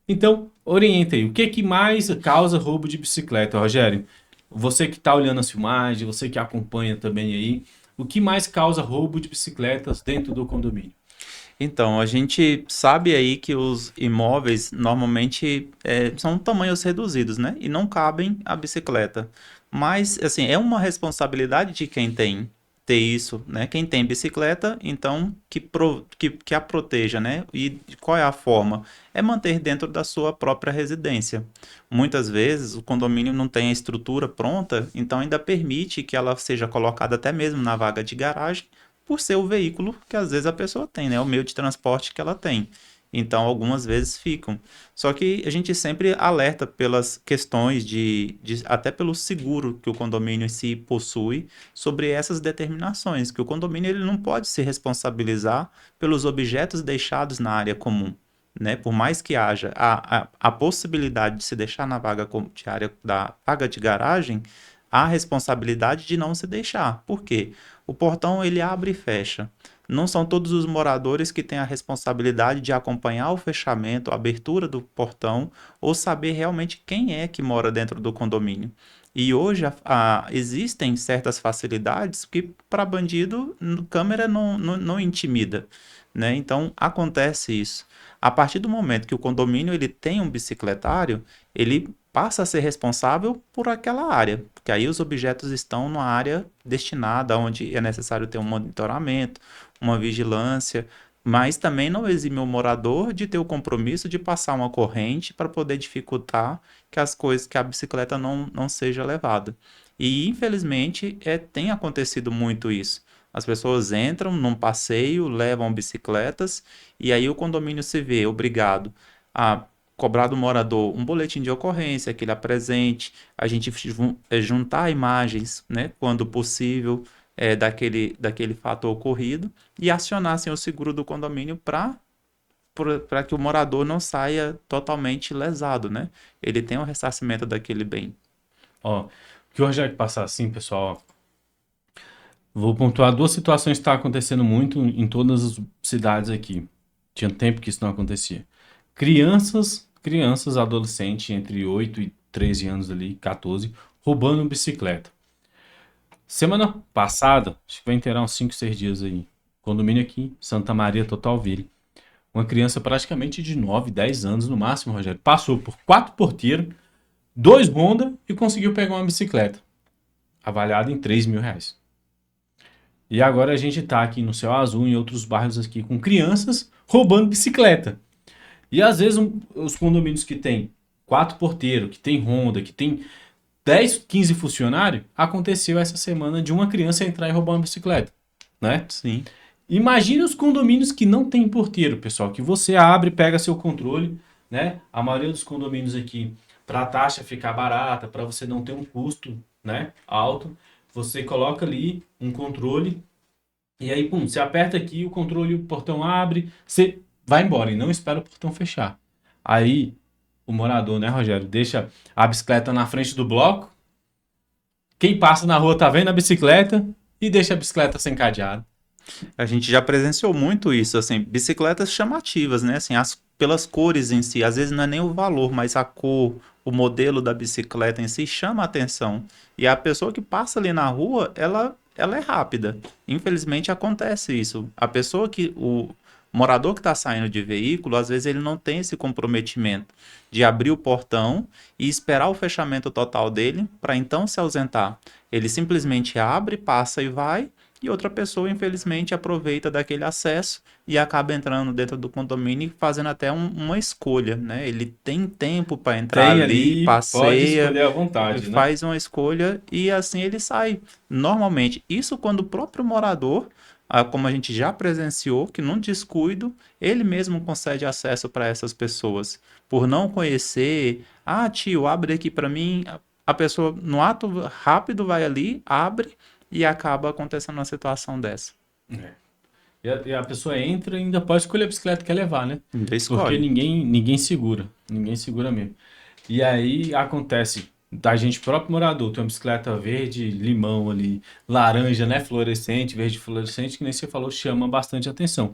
[SPEAKER 1] Então, orienta aí. O que que mais causa roubo de bicicleta, Rogério? Você que está olhando as filmagens, você que acompanha também aí, o que mais causa roubo de bicicletas dentro do condomínio?
[SPEAKER 2] Então, a gente sabe aí que os imóveis normalmente são tamanhos reduzidos, né? E não cabem a bicicleta. Mas, assim, é uma responsabilidade de quem tem ter isso, né? Quem tem bicicleta, então, que a proteja, né? E qual é a forma? É manter dentro da sua própria residência. Muitas vezes o condomínio não tem a estrutura pronta, então ainda permite que ela seja colocada até mesmo na vaga de garagem por ser o veículo que às vezes a pessoa tem, né? O meio de transporte que ela tem. Então, algumas vezes ficam. Só que a gente sempre alerta pelas questões até pelo seguro que o condomínio em si possui sobre essas determinações, que o condomínio ele não pode se responsabilizar pelos objetos deixados na área comum. Né? Por mais que haja a possibilidade de se deixar na vaga de área da vaga de garagem, há a responsabilidade de não se deixar. Por quê? O portão ele abre e fecha. Não são todos os moradores que têm a responsabilidade de acompanhar o fechamento, a abertura do portão ou saber realmente quem é que mora dentro do condomínio. E hoje existem certas facilidades que para bandido câmera não intimida, né? Então acontece isso. A partir do momento que o condomínio ele tem um bicicletário, ele passa a ser responsável por aquela área, porque aí os objetos estão numa área destinada onde é necessário ter um monitoramento, uma vigilância, mas também não exime o morador de ter o compromisso de passar uma corrente para poder dificultar que as coisas, que a bicicleta não seja levada. E infelizmente tem acontecido muito isso. As pessoas entram num passeio, levam bicicletas e aí o condomínio se vê obrigado a cobrar do morador um boletim de ocorrência que ele apresente, a gente juntar imagens, né, quando possível, daquele fato ocorrido e acionassem o seguro do condomínio para que o morador não saia totalmente lesado, né? Ele tem o ressarcimento daquele bem.
[SPEAKER 1] Ó, o que o Rogério passar assim, pessoal, ó, vou pontuar duas situações que estão acontecendo muito em todas as cidades aqui. Tinha tempo que isso não acontecia. Crianças, adolescentes entre 8 e 13 anos ali, 14, roubando bicicleta. Semana passada, acho que vai inteirar uns 5, 6 dias aí. Condomínio aqui, Santa Maria Totalville. Uma criança praticamente de 9, 10 anos no máximo, Rogério. Passou por 4 porteiros, 2 Honda e conseguiu pegar uma bicicleta. Avaliada em R$ 3.000. E agora a gente tá aqui no Céu Azul, em outros bairros aqui, com crianças roubando bicicleta. E às vezes os condomínios que tem 4 porteiros, que tem Honda, que tem 10, 15 funcionários, aconteceu essa semana de uma criança entrar e roubar uma bicicleta, né?
[SPEAKER 2] Sim.
[SPEAKER 1] Imagine os condomínios que não tem porteiro, pessoal, que você abre, pega seu controle, né? A maioria dos condomínios aqui, para a taxa ficar barata, para você não ter um custo, né, alto, você coloca ali um controle e aí, pum, você aperta aqui, o controle, o portão abre, você vai embora e não espera o portão fechar. Aí, o morador, né, Rogério, deixa a bicicleta na frente do bloco, quem passa na rua tá vendo a bicicleta e deixa a bicicleta sem cadeado.
[SPEAKER 2] A gente já presenciou muito isso, assim, bicicletas chamativas, né? Assim, pelas cores em si, às vezes não é nem o valor, mas a cor, o modelo da bicicleta em si chama a atenção. E a pessoa que passa ali na rua, ela é rápida. Infelizmente acontece isso. O morador que está saindo de veículo, às vezes ele não tem esse comprometimento de abrir o portão e esperar o fechamento total dele para então se ausentar. Ele simplesmente abre, passa e vai. E outra pessoa, infelizmente, aproveita daquele acesso e acaba entrando dentro do condomínio e fazendo até uma escolha, né? Ele tem tempo para entrar
[SPEAKER 1] Tem
[SPEAKER 2] ali,
[SPEAKER 1] ali, pode
[SPEAKER 2] passeia,
[SPEAKER 1] escolher à vontade, né?
[SPEAKER 2] faz uma escolha e assim ele sai. Normalmente, isso quando o próprio morador, como a gente já presenciou, que num descuido, ele mesmo concede acesso para essas pessoas. Por não conhecer, tio, abre aqui para mim. A pessoa, no ato rápido, vai ali, abre e acaba acontecendo uma situação dessa.
[SPEAKER 1] É. E a pessoa entra e ainda pode escolher a bicicleta que quer levar, né?
[SPEAKER 2] Ainda
[SPEAKER 1] Porque
[SPEAKER 2] escolhe.
[SPEAKER 1] ninguém segura. Ninguém segura mesmo. E aí acontece, da gente próprio morador, tem uma bicicleta verde, limão ali, laranja, né? Fluorescente, verde fluorescente, que nem você falou, chama bastante atenção.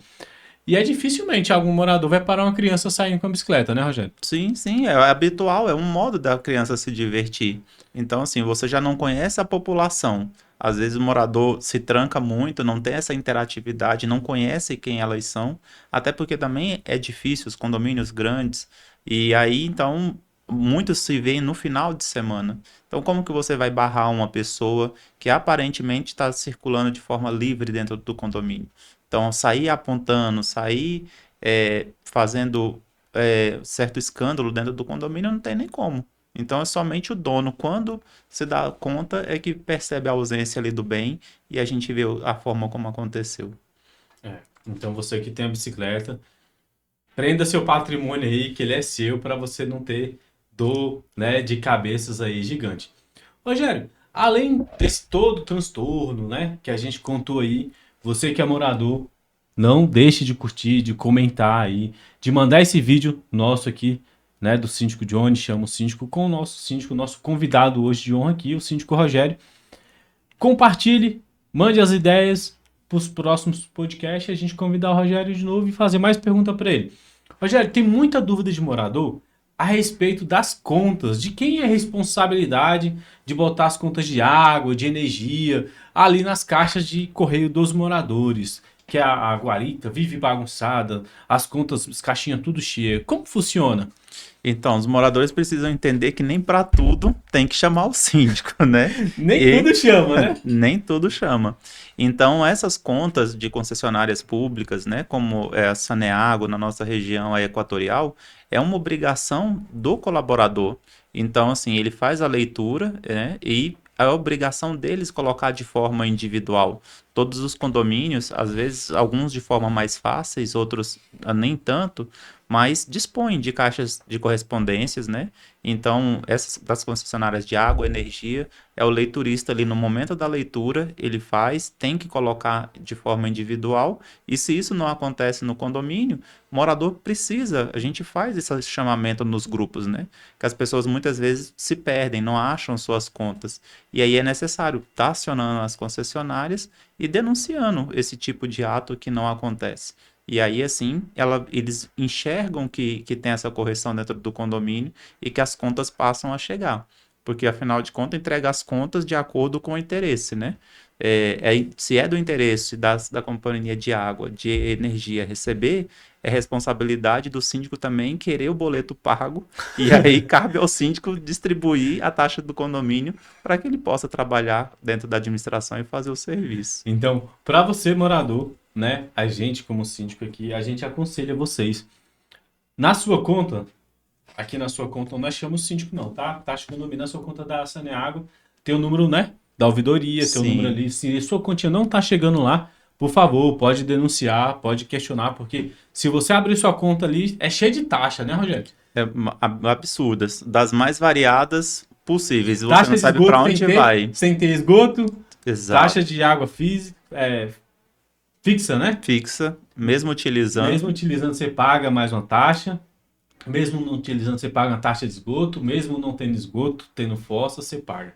[SPEAKER 1] E é dificilmente algum morador vai parar uma criança saindo com a bicicleta, né, Rogério?
[SPEAKER 2] Sim, sim, é habitual, é um modo da criança se divertir. Então, assim, você já não conhece a população. Às vezes o morador se tranca muito, não tem essa interatividade, não conhece quem elas são, até porque também é difícil, os condomínios grandes, e aí então muitos se veem no final de semana. Então, como que você vai barrar uma pessoa que aparentemente está circulando de forma livre dentro do condomínio? Então, sair apontando, sair fazendo certo escândalo dentro do condomínio, não tem nem como. Então é somente o dono, quando se dá conta, é que percebe a ausência ali do bem e a gente vê a forma como aconteceu.
[SPEAKER 1] É. Então você que tem a bicicleta, Prenda seu patrimônio aí, que ele é seu, para você não ter dor, né, de cabeças aí gigante. Rogério, além desse todo transtorno, né, que a gente contou aí, você que é morador, não deixe de curtir, de comentar aí, de mandar esse vídeo nosso aqui, né, do Síndico Johnny, chama o síndico com o nosso síndico, nosso convidado hoje de honra aqui, o síndico Rogério. Compartilhe, mande as ideias para os próximos podcasts, a gente convidar o Rogério de novo e fazer mais pergunta para ele. Rogério, tem muita dúvida de morador a respeito das contas, de quem é a responsabilidade de botar as contas de água, de energia, ali nas caixas de correio dos moradores, que a guarita vive bagunçada, as contas, as caixinhas tudo cheias. Como funciona?
[SPEAKER 2] Então, os moradores precisam entender que nem para tudo tem que chamar o síndico, né?
[SPEAKER 1] Nem
[SPEAKER 2] E
[SPEAKER 1] tudo chama, né?
[SPEAKER 2] nem tudo chama. Então, essas contas de concessionárias públicas, né, como é a Saneago na nossa região aí equatorial, é uma obrigação do colaborador. Então, assim, ele faz a leitura, né, e a obrigação deles colocar de forma individual. Todos os condomínios, às vezes, alguns de forma mais fáceis, outros nem tanto, mas dispõem de caixas de correspondências, né? Então, essas das concessionárias de água, energia, é o leiturista ali no momento da leitura, ele faz, tem que colocar de forma individual, e se isso não acontece no condomínio, o morador precisa, a gente faz esse chamamento nos grupos, né? Que as pessoas muitas vezes se perdem, não acham suas contas. E aí é necessário estar acionando as concessionárias e denunciando esse tipo de ato que não acontece. E aí, assim, eles enxergam que tem essa correção dentro do condomínio e que as contas passam a chegar. Porque, afinal de contas, entrega as contas de acordo com o interesse, né? Se é do interesse da companhia de água, de energia receber, é responsabilidade do síndico também querer o boleto pago. E aí cabe ao síndico distribuir a taxa do condomínio para que ele possa trabalhar dentro da administração e fazer o serviço.
[SPEAKER 1] Então, para você, morador, né? A gente, como síndico aqui, a gente aconselha vocês. Na sua conta, aqui na sua conta, não chama o síndico, não, tá? Taxa de condomínio na sua conta da Saneago, tem o número, né? Da ouvidoria, tem o número
[SPEAKER 2] Sim.
[SPEAKER 1] ali. Se a sua continha não tá chegando lá, por favor, pode denunciar, pode questionar, porque se você abrir sua conta ali, é cheio de taxa, né, Rogério?
[SPEAKER 2] Absurdas, das mais variadas possíveis. Você
[SPEAKER 1] Taxa
[SPEAKER 2] não
[SPEAKER 1] de
[SPEAKER 2] sabe para
[SPEAKER 1] esgoto
[SPEAKER 2] onde vai.
[SPEAKER 1] sem ter esgoto, taxa
[SPEAKER 2] Exato.
[SPEAKER 1] de água fixa, né?
[SPEAKER 2] Fixa, mesmo
[SPEAKER 1] Mesmo
[SPEAKER 2] utilizando.
[SPEAKER 1] utilizando, você paga mais uma taxa. Mesmo não utilizando, você paga uma taxa de esgoto. Mesmo não tendo esgoto, tendo fossa, você paga.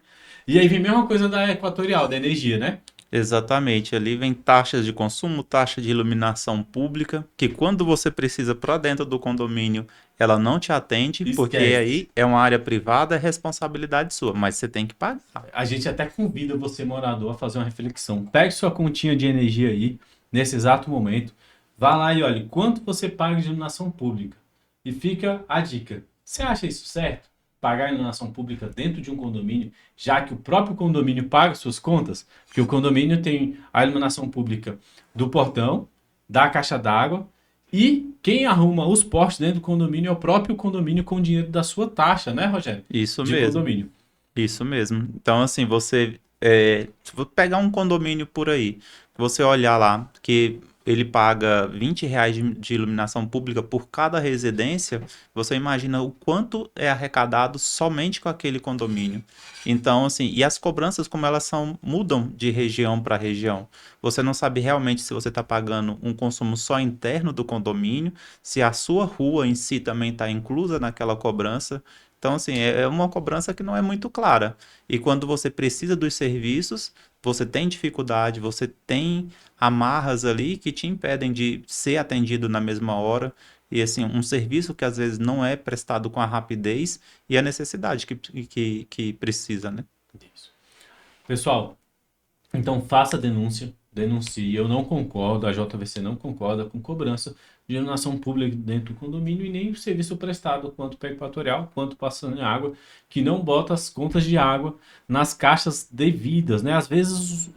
[SPEAKER 1] E aí vem a mesma coisa da Equatorial, da energia, né?
[SPEAKER 2] Exatamente. Ali vem taxas de consumo, taxa de iluminação pública, que quando você precisa para dentro do condomínio, ela não te atende, porque
[SPEAKER 1] Esquece.
[SPEAKER 2] aí é uma área privada, é responsabilidade sua, mas você tem que pagar.
[SPEAKER 1] A gente até convida você, morador, a fazer uma reflexão. Pegue sua continha de energia aí, nesse exato momento. Vá lá e olhe quanto você paga de iluminação pública. E fica a dica. Você acha isso certo? Pagar iluminação pública dentro de um condomínio, já que o próprio condomínio paga suas contas? Porque o condomínio tem a iluminação pública do portão, da caixa d'água, e quem arruma os postes dentro do condomínio é o próprio condomínio com o dinheiro da sua taxa, né, Rogério?
[SPEAKER 2] Isso
[SPEAKER 1] De
[SPEAKER 2] mesmo.
[SPEAKER 1] condomínio.
[SPEAKER 2] Isso mesmo. Então, assim, se você pegar um condomínio por aí, você olhar lá que ele paga R$ 20 de iluminação pública por cada residência, você imagina o quanto é arrecadado somente com aquele condomínio. Então, assim, e as cobranças, como elas são, mudam de região para região. Você não sabe realmente se você está pagando um consumo só interno do condomínio, se a sua rua em si também está inclusa naquela cobrança. Então, assim, é uma cobrança que não é muito clara. E quando você precisa dos serviços, você tem dificuldade, você tem amarras ali que te impedem de ser atendido na mesma hora. E, assim, um serviço que às vezes não é prestado com a rapidez e a necessidade que precisa, né?
[SPEAKER 1] Isso. Pessoal, então faça a denúncia, denuncie. Eu não concordo, a JVC não concorda com cobrança de iluminação pública dentro do condomínio e nem o serviço prestado quanto para Equatorial, quanto passando em água, que não bota as contas de água nas caixas devidas, né? Às vezes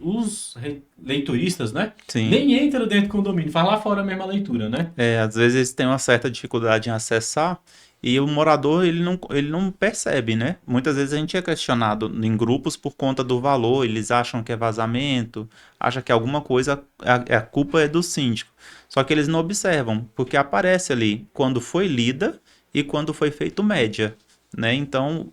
[SPEAKER 1] leituristas, né?
[SPEAKER 2] Sim.
[SPEAKER 1] Nem entram dentro do condomínio, faz lá fora mesmo a leitura, né?
[SPEAKER 2] Às vezes eles têm uma certa dificuldade em acessar E o morador, ele não percebe, né? Muitas vezes a gente é questionado em grupos por conta do valor, eles acham que é vazamento, acham que alguma coisa, a culpa é do síndico. Só que eles não observam, porque aparece ali quando foi lida e quando foi feito média, né? Então,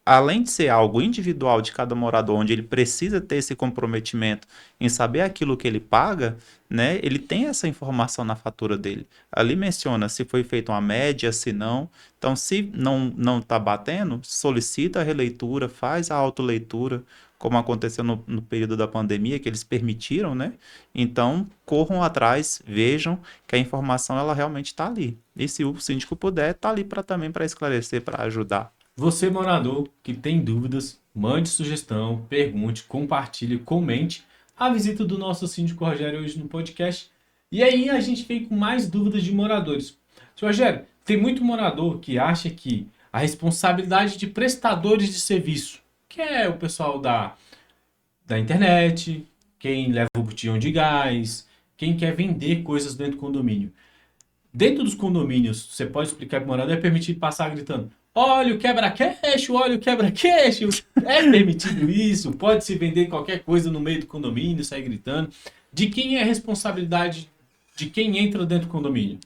[SPEAKER 2] além de ser algo individual de cada morador, onde ele precisa ter esse comprometimento em saber aquilo que ele paga, né? Ele tem essa informação na fatura dele. Ali menciona se foi feita uma média, se não. Então, se não está batendo, solicita a releitura, faz a autoleitura, como aconteceu no período da pandemia, que eles permitiram, né? Então, corram atrás, vejam que a informação ela realmente está ali. E se o síndico puder, está ali para também para esclarecer, para ajudar.
[SPEAKER 1] Você, morador, que tem dúvidas, mande sugestão, pergunte, compartilhe, comente a visita do nosso síndico Rogério hoje no podcast. E aí a gente vem com mais dúvidas de moradores. Seu Rogério, tem muito morador que acha que a responsabilidade de prestadores de serviço, que é o pessoal da internet, quem leva o botijão de gás, quem quer vender coisas dentro do condomínio. Dentro dos condomínios, você pode explicar para o morador, é permitido passar gritando: olha o quebra-queixo, olha o quebra-queixo. É permitido isso? Pode-se vender qualquer coisa no meio do condomínio, sair gritando. De quem é a responsabilidade de quem entra dentro do condomínio?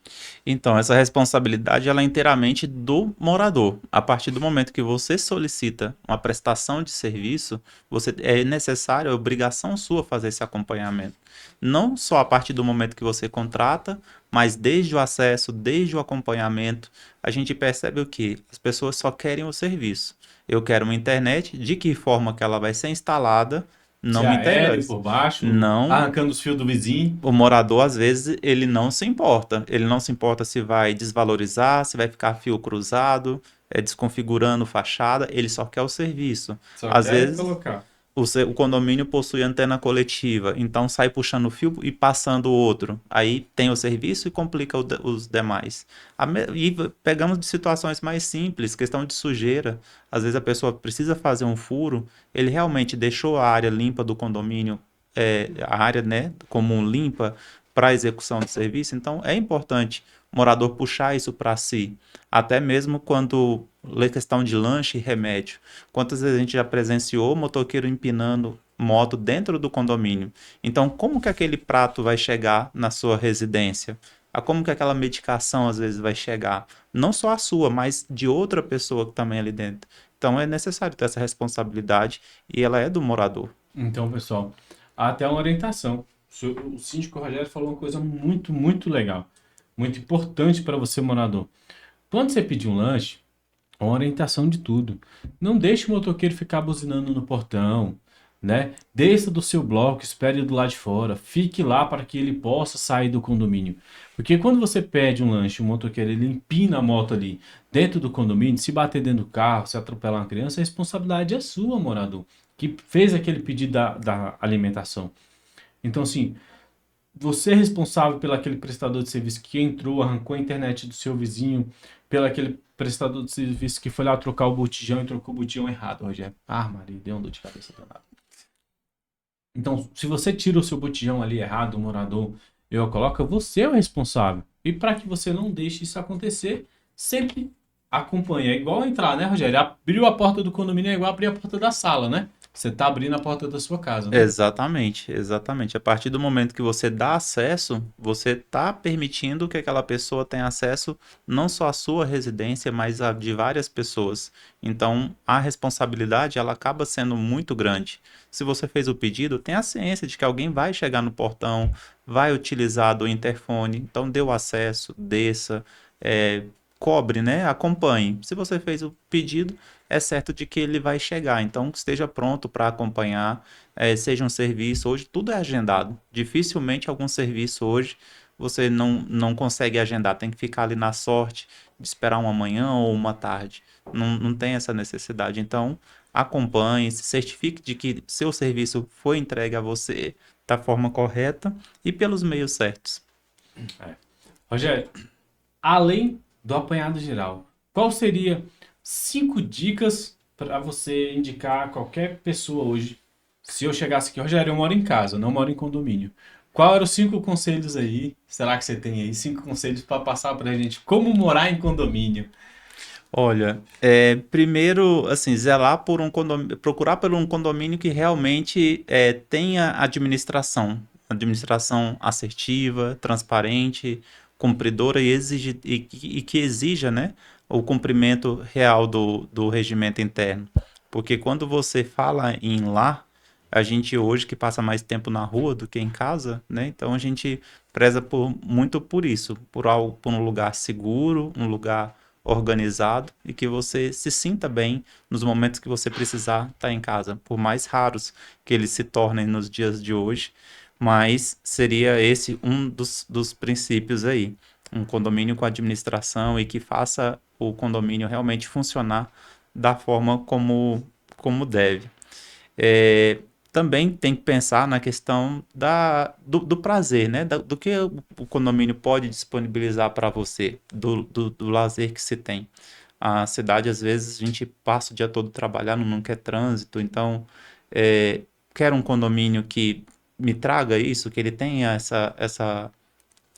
[SPEAKER 2] Então, essa responsabilidade ela é inteiramente do morador. A partir do momento que você solicita uma prestação de serviço, você é necessário, é obrigação sua fazer esse acompanhamento. Não só a partir do momento que você contrata, mas desde o acesso, desde o acompanhamento, a gente percebe o que? As pessoas só querem o serviço. Eu quero uma internet, de que forma que ela vai ser instalada, não
[SPEAKER 1] Se é
[SPEAKER 2] me
[SPEAKER 1] aéreo,
[SPEAKER 2] interessa.
[SPEAKER 1] por baixo,
[SPEAKER 2] Não,
[SPEAKER 1] arrancando os fios do vizinho.
[SPEAKER 2] o morador, às vezes, ele não se importa. Ele não se importa se vai desvalorizar, se vai ficar fio cruzado, desconfigurando fachada. Ele só quer o serviço.
[SPEAKER 1] Só
[SPEAKER 2] Às
[SPEAKER 1] quer
[SPEAKER 2] vezes,
[SPEAKER 1] colocar.
[SPEAKER 2] o condomínio possui antena coletiva, então sai puxando o fio e passando o outro. Aí tem o serviço e complica os demais. E pegamos de situações mais simples, questão de sujeira. Às vezes a pessoa precisa fazer um furo, ele realmente deixou a área limpa do condomínio, a área, né, comum limpa para a execução do serviço. Então é importante o morador puxar isso para si, até mesmo quando questão de lanche e remédio. Quantas vezes a gente já presenciou motoqueiro empinando moto dentro do condomínio? Então, como que aquele prato vai chegar na sua residência? Como que aquela medicação às vezes vai chegar? Não só a sua, mas de outra pessoa que também é ali dentro. Então, é necessário ter essa responsabilidade e ela é do morador.
[SPEAKER 1] Então, pessoal, até uma orientação. O síndico Rogério falou uma coisa muito, muito legal. Muito importante para você, morador. Quando você pedir um lanche, uma orientação de tudo. Não deixe o motoqueiro ficar buzinando no portão, né? Desça do seu bloco, espere do lado de fora, fique lá para que ele possa sair do condomínio. Porque quando você pede um lanche, o motoqueiro ele empina a moto ali dentro do condomínio, se bater dentro do carro, se atropelar uma criança, a responsabilidade é sua, morador, que fez aquele pedido da alimentação. Então, assim, você é responsável pelo aquele prestador de serviço que entrou, arrancou a internet do seu vizinho, pelo aquele prestador de serviço que foi lá trocar o botijão e trocou o botijão errado, Rogério. Ah, Maria, deu uma dor de cabeça danada. Então, se você tira o seu botijão ali errado, o morador, eu coloco, você é o responsável. E para que você não deixe isso acontecer, sempre acompanhe. É igual entrar, né, Rogério? Abriu a porta do condomínio é igual abrir a porta da sala, né? Você tá abrindo a porta da sua casa, né?
[SPEAKER 2] Exatamente, exatamente. A partir do momento que você dá acesso, você está permitindo que aquela pessoa tenha acesso não só à sua residência, mas a de várias pessoas. Então, a responsabilidade ela acaba sendo muito grande. Se você fez o pedido, tenha ciência de que alguém vai chegar no portão, vai utilizar do interfone. Então, dê o acesso, desça, é, cobre, né? Acompanhe. Se você fez o pedido, é certo de que ele vai chegar. Então, esteja pronto para acompanhar, seja um serviço. Hoje tudo é agendado. Dificilmente algum serviço hoje você não consegue agendar. Tem que ficar ali na sorte de esperar uma manhã ou uma tarde. Não tem essa necessidade. Então, acompanhe, se certifique de que seu serviço foi entregue a você da forma correta e pelos meios certos.
[SPEAKER 1] É. Rogério, além do apanhado geral, qual seria 5 dicas para você indicar a qualquer pessoa hoje? Se eu chegasse aqui, Rogério, eu moro em casa, eu não moro em condomínio. Qual eram os 5 conselhos aí? Será que você tem aí 5 conselhos para passar para a gente? Como morar em condomínio?
[SPEAKER 2] Olha, primeiro, assim, zelar por um condomínio, procurar por um condomínio que realmente tenha administração assertiva, transparente, cumpridora e que exija, né, o cumprimento real do regimento interno. Porque quando você fala em lar, a gente hoje que passa mais tempo na rua do que em casa, né, então a gente preza muito por isso, por algo, por um lugar seguro, um lugar organizado e que você se sinta bem nos momentos que você precisar estar em casa, por mais raros que eles se tornem nos dias de hoje, mas seria esse um dos princípios aí. Um condomínio com administração e que faça o condomínio realmente funcionar da forma como deve. É, também tem que pensar na questão do prazer, né? Do que o condomínio pode disponibilizar para você, do lazer que se tem. A cidade, às vezes, a gente passa o dia todo trabalhando, não quer trânsito, então quero um condomínio que me traga isso, que ele tenha essa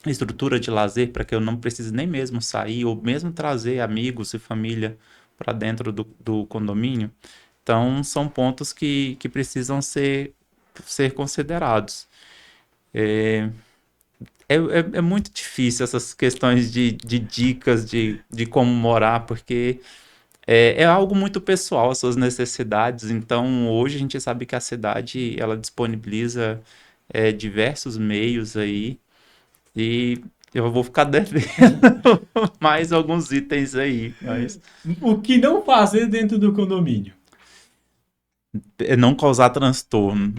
[SPEAKER 2] estrutura de lazer para que eu não precise nem mesmo sair, ou mesmo trazer amigos e família para dentro do condomínio. Então, são pontos que precisam ser considerados. É muito difícil essas questões de dicas de como morar, porque é algo muito pessoal, as suas necessidades. Então, hoje a gente sabe que a cidade ela disponibiliza diversos meios aí, e eu vou ficar devendo mais alguns itens aí, mas
[SPEAKER 1] O que não fazer dentro do condomínio?
[SPEAKER 2] não causar transtorno,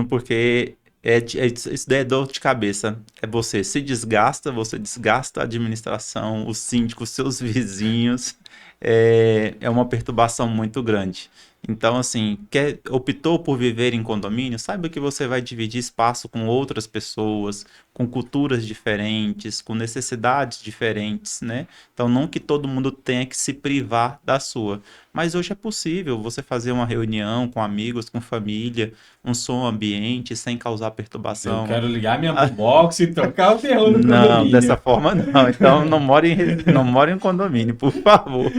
[SPEAKER 2] porque isso daí é dor de cabeça. É você desgasta a administração, o síndico, os seus vizinhos, é uma perturbação muito grande. Então, assim, optou por viver em condomínio, saiba que você vai dividir espaço com outras pessoas, com culturas diferentes, com necessidades diferentes, né? Então, não que todo mundo tenha que se privar da sua. Mas hoje é possível você fazer uma reunião com amigos, com família, um som ambiente, sem causar
[SPEAKER 1] Eu
[SPEAKER 2] perturbação.
[SPEAKER 1] quero ligar minha boombox e tocar o terror no
[SPEAKER 2] Não, dessa
[SPEAKER 1] condomínio.
[SPEAKER 2] forma não. Então não more em condomínio, por favor.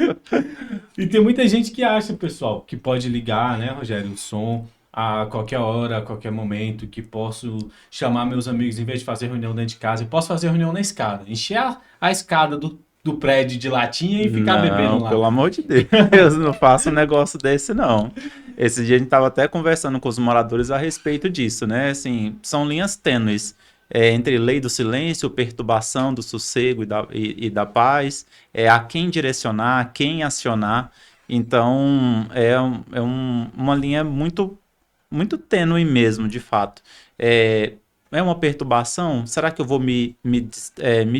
[SPEAKER 1] E tem muita gente que acha, pessoal, que pode ligar, né, Rogério, o som a qualquer hora, a qualquer momento, que posso chamar meus amigos em vez de fazer reunião dentro de casa, eu posso fazer reunião na escada, encher a escada do prédio de latinha e ficar bebendo
[SPEAKER 2] Não,
[SPEAKER 1] lá.
[SPEAKER 2] pelo amor de Deus, não faça um negócio desse, não. Esse dia a gente estava até conversando com os moradores a respeito disso, né? Assim, são linhas tênues entre lei do silêncio, perturbação do sossego e da paz, a quem direcionar, a quem acionar. Então, uma linha muito tênue mesmo, de fato. É uma perturbação? Será que eu vou me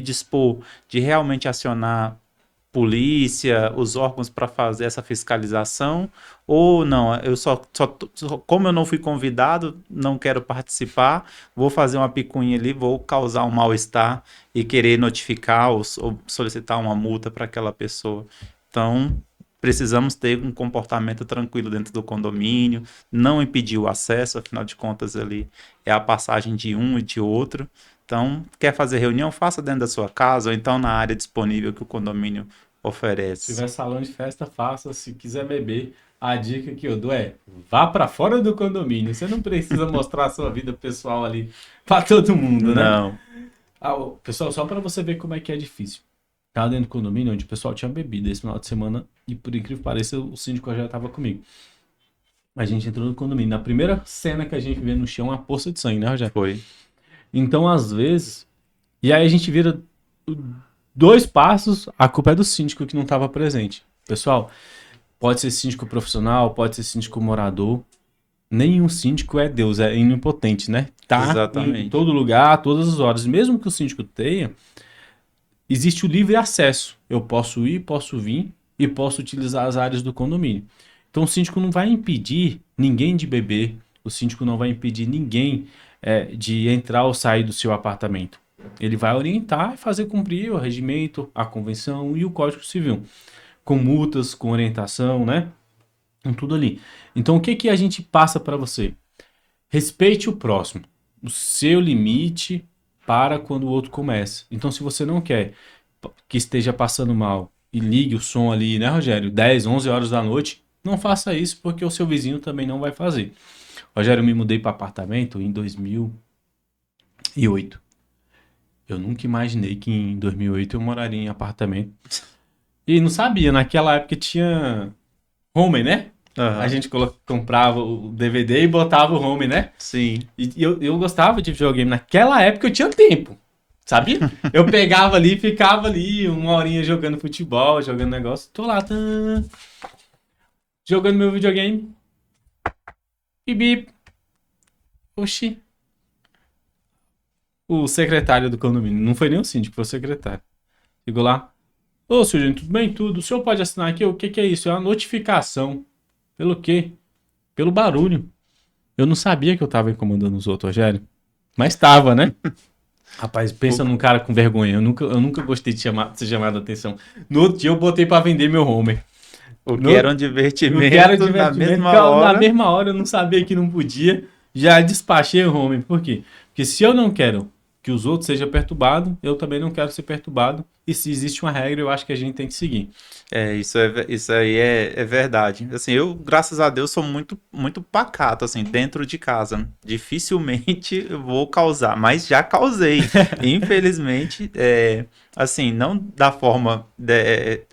[SPEAKER 2] dispor de realmente acionar polícia, os órgãos para fazer essa fiscalização? Ou não, como eu não fui convidado, não quero participar, vou fazer uma picuinha ali, vou causar um mal-estar e querer notificar ou solicitar uma multa para aquela pessoa. Então, precisamos ter um comportamento tranquilo dentro do condomínio, não impedir o acesso, afinal de contas ali é a passagem de um e de outro. Então, quer fazer reunião? Faça dentro da sua casa ou então na área disponível que o condomínio
[SPEAKER 1] Se
[SPEAKER 2] oferece.
[SPEAKER 1] tiver salão de festa, faça. Se quiser beber, a dica que eu dou é vá para fora do condomínio. Você não precisa mostrar a sua vida pessoal ali para todo mundo, né?
[SPEAKER 2] Não,
[SPEAKER 1] Pessoal, só para você ver como é que é difícil. Tava dentro do condomínio onde o pessoal tinha bebido esse final de semana e, por incrível que pareça, o síndico já estava comigo. A gente entrou no condomínio. Na primeira cena que a gente vê no chão, uma poça de sangue, né, Rogério?
[SPEAKER 2] foi.
[SPEAKER 1] Então, às vezes. E aí a gente vira dois passos, a culpa é do síndico que não estava presente. Pessoal, pode ser síndico profissional, pode ser síndico morador. Nenhum síndico é Deus, é onipotente, né? Tá em
[SPEAKER 2] Exatamente.
[SPEAKER 1] todo lugar, a todas as horas. Mesmo que o síndico tenha, existe o livre acesso. Eu posso ir, posso vir e posso utilizar as áreas do condomínio. Então o síndico não vai impedir ninguém de beber, o síndico não vai impedir ninguém de entrar ou sair do seu apartamento. Ele vai orientar e fazer cumprir o regimento, a convenção e o Código Civil, com multas, com orientação, né? Com tudo ali. Então o que que a gente passa para você? Respeite o próximo. O seu limite para quando o outro começa. Então, se você não quer que esteja passando mal e ligue o som ali, né, Rogério? 10, 11 horas da noite. Não faça isso porque o seu vizinho também não vai fazer. Rogério, eu me mudei para apartamento em 2008. Eu nunca imaginei que em 2008 eu moraria em apartamento. E não sabia, naquela época tinha home, né?
[SPEAKER 2] Aham.
[SPEAKER 1] A gente comprava o DVD e botava o home, né?
[SPEAKER 2] Sim.
[SPEAKER 1] E eu gostava de videogame. Naquela época eu tinha tempo, sabia? Eu pegava ali e ficava ali uma horinha jogando futebol, jogando negócio. Tô lá, jogando meu videogame. Bip. Oxi. O secretário do condomínio. Não foi nem o síndico, foi o secretário. Chegou lá. Ô, senhor, gente, tudo bem? Tudo. O senhor pode assinar aqui? O que é isso? É uma notificação. Pelo quê? Pelo barulho. Eu não sabia que eu tava incomodando os outros, Rogério. Mas tava, né? Rapaz, pensa num cara com vergonha. Eu nunca gostei de ser chamado a atenção. No outro dia eu botei pra vender meu Homer.
[SPEAKER 2] O que era um divertimento, na
[SPEAKER 1] mesma hora eu não sabia que não podia. Já despachei o Homer. Por quê? Porque se eu não quero que os outros sejam perturbados, eu também não quero ser perturbado. E se existe uma regra, eu acho que a gente tem que seguir.
[SPEAKER 2] Isso aí é verdade. Assim, eu, graças a Deus, sou muito pacato, assim, dentro de casa. Dificilmente eu vou causar, mas já causei. Infelizmente, assim, não da forma...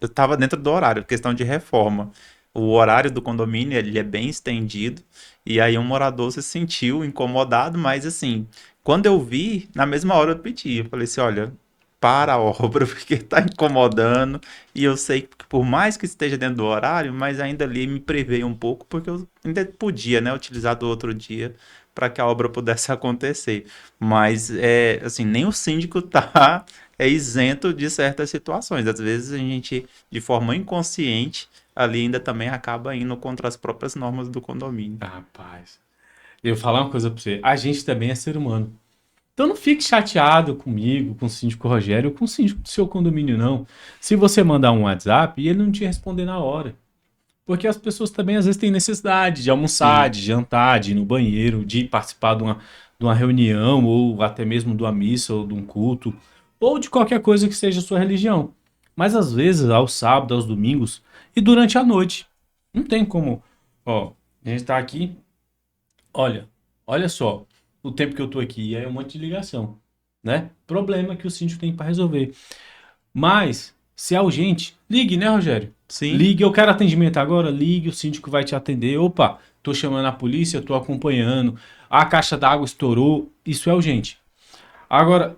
[SPEAKER 2] eu tava dentro do horário, questão de reforma. O horário do condomínio, ele é bem estendido, e aí um morador se sentiu incomodado, mas assim, quando eu vi, na mesma hora eu pedi. Eu falei assim, olha, para a obra, porque tá incomodando, e eu sei que por mais que esteja dentro do horário, mas ainda ali me prevei um pouco, porque eu ainda podia, né, utilizar do outro dia para que a obra pudesse acontecer. Mas, assim, nem o síndico tá isento de certas situações. Às vezes a gente, de forma inconsciente, ali ainda também acaba indo contra as próprias normas do condomínio.
[SPEAKER 1] Rapaz, eu vou falar uma coisa pra você. A gente também é ser humano. Então não fique chateado comigo, com o síndico Rogério, ou com o síndico do seu condomínio, não. Se você mandar um WhatsApp e ele não te responder na hora. Porque as pessoas também às vezes têm necessidade de almoçar,
[SPEAKER 2] Sim.
[SPEAKER 1] de jantar, de ir no banheiro, de participar de uma reunião, ou até mesmo de uma missa, ou de um culto, ou de qualquer coisa que seja a sua religião. Mas às vezes, aos sábados, aos domingos e durante a noite. Não tem como. Ó, a gente tá aqui. Olha só o tempo que eu tô aqui. E aí é um monte de ligação, né? Problema que o síndico tem para resolver. Mas, se é urgente, ligue, né, Rogério?
[SPEAKER 2] Sim.
[SPEAKER 1] Ligue, eu quero atendimento agora, ligue, o síndico vai te atender. Opa, tô chamando a polícia, tô acompanhando. A caixa d'água estourou, isso é urgente. Agora,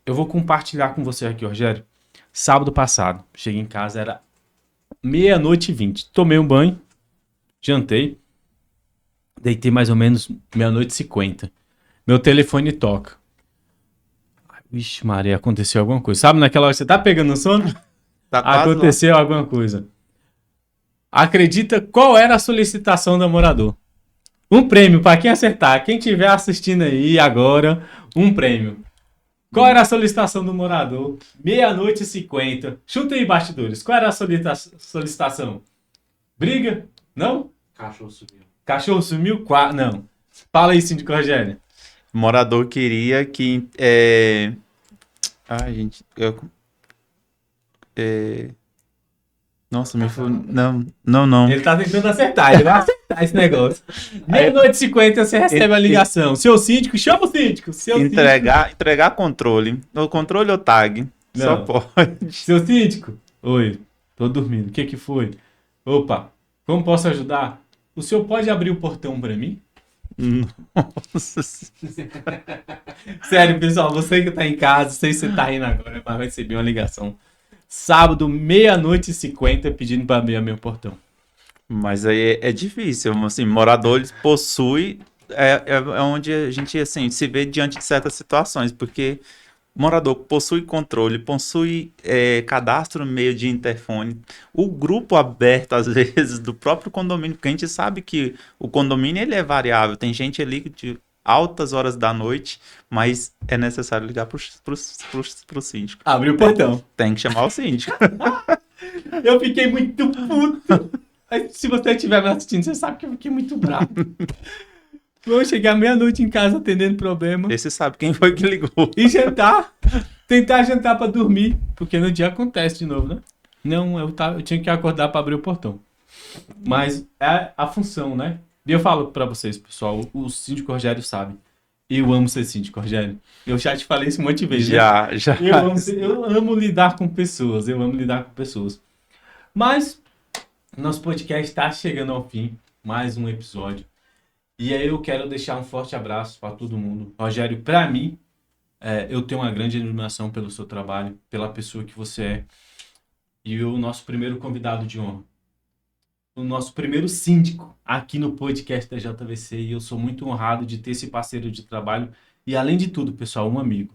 [SPEAKER 1] eu vou compartilhar com você aqui, Rogério. Sábado passado, cheguei em casa, era 00:20. Tomei um banho, jantei, deitei mais ou menos 00:50. Meu telefone toca. Vixe, Maria, aconteceu alguma coisa. Sabe naquela hora que você tá pegando sono?
[SPEAKER 2] Tá quase lá.
[SPEAKER 1] Aconteceu alguma coisa. Acredita qual era a solicitação do morador? Um prêmio para quem acertar. Quem estiver assistindo aí agora, um prêmio. Qual era a solicitação do morador? 00:50. Chuta aí, bastidores. Qual era a solicitação? Briga? Não?
[SPEAKER 3] Cachorro sumiu.
[SPEAKER 1] Cachorro sumiu? Não. Fala aí, síndico Rogério.
[SPEAKER 2] O morador queria que... Ai, gente... Nossa, me foi... Não.
[SPEAKER 1] Ele tá tentando acertar, ele vai acertar esse negócio. 00:50 você recebe a ligação. Seu síndico, chama o síndico.
[SPEAKER 2] Entregar controle. O controle ou tag? Só
[SPEAKER 1] Não.
[SPEAKER 2] pode.
[SPEAKER 1] Seu síndico? Oi, tô dormindo. O que foi? Opa, como posso ajudar? O senhor pode abrir o portão pra mim?
[SPEAKER 2] Nossa.
[SPEAKER 1] Sério, pessoal, você que tá em casa, sei se você tá rindo agora, mas vai receber uma ligação. Sábado, 00:50, pedindo pra abrir meu portão.
[SPEAKER 2] Mas aí é difícil, assim, moradores possuem, é onde a gente, assim, se vê diante de certas situações, porque o morador possui controle, possui cadastro no meio de interfone, o grupo aberto, às vezes, do próprio condomínio, porque a gente sabe que o condomínio, ele é variável, tem gente ali de altas horas da noite, mas é necessário ligar pro síndico.
[SPEAKER 1] Abriu o portão.
[SPEAKER 2] Tem que chamar o síndico.
[SPEAKER 1] Eu fiquei muito puto. Se você estiver me assistindo, você sabe que eu fiquei muito bravo. Vou chegar meia-noite em casa atendendo problema.
[SPEAKER 2] Você sabe quem foi que ligou.
[SPEAKER 1] E jantar. Tentar jantar pra dormir. Porque no dia acontece de novo, né? Não, eu tinha que acordar para abrir o portão. Mas é a função, né? E eu falo para vocês, pessoal, o síndico Rogério sabe. Eu amo ser síndico, Rogério. Eu já te falei isso um monte de vezes, né?
[SPEAKER 2] Já.
[SPEAKER 1] Eu amo lidar com pessoas, eu amo lidar com pessoas. Mas nosso podcast está chegando ao fim, mais um episódio. E aí eu quero deixar um forte abraço para todo mundo. Rogério, para mim, eu tenho uma grande admiração pelo seu trabalho, pela pessoa que você é. E o nosso primeiro convidado de honra, o nosso primeiro síndico aqui no podcast da JVC. E eu sou muito honrado de ter esse parceiro de trabalho e, além de tudo, pessoal, um amigo.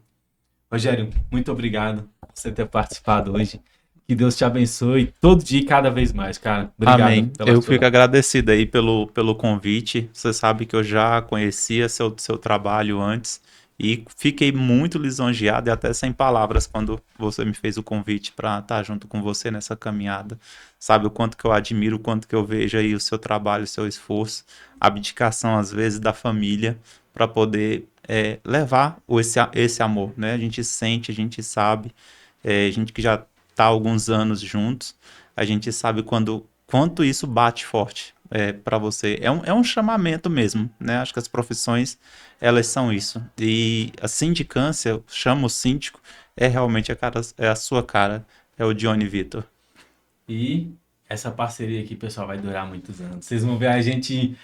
[SPEAKER 1] Rogério, muito obrigado por você ter participado hoje. Que Deus te abençoe todo dia e cada vez mais, cara. Obrigado.
[SPEAKER 2] Amém. Eu fico agradecido aí pelo convite. Você sabe que eu já conhecia seu trabalho antes e fiquei muito lisonjeado e até sem palavras quando você me fez o convite para estar junto com você nessa caminhada. Sabe o quanto que eu admiro, o quanto que eu vejo aí o seu trabalho, o seu esforço, a abdicação às vezes da família para poder levar esse amor, né? A gente sente, a gente sabe, a gente que já está há alguns anos juntos, a gente sabe quanto isso bate forte para você. É um chamamento mesmo, né? Acho que as profissões, elas são isso. E a sindicância, eu chamo o síndico, realmente a sua cara, é o Johnny Vitor.
[SPEAKER 1] E essa parceria aqui, pessoal, vai durar muitos anos. Vocês vão ver a gente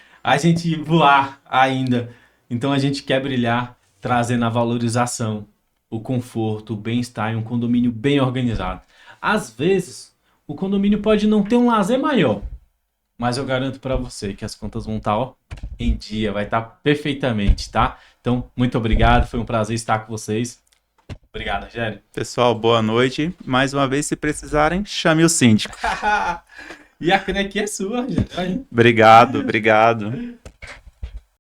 [SPEAKER 1] voar ainda. Então a gente quer brilhar, trazendo a valorização, o conforto, o bem-estar e um condomínio bem organizado. Às vezes, o condomínio pode não ter um lazer maior, mas eu garanto para você que as contas vão estar, ó, em dia, vai estar perfeitamente, tá? Então, muito obrigado, foi um prazer estar com vocês. Obrigado, Rogério.
[SPEAKER 2] Pessoal, boa noite. Mais uma vez, se precisarem, chame o síndico.
[SPEAKER 1] E a canequinha é sua, Rogério.
[SPEAKER 2] Obrigado.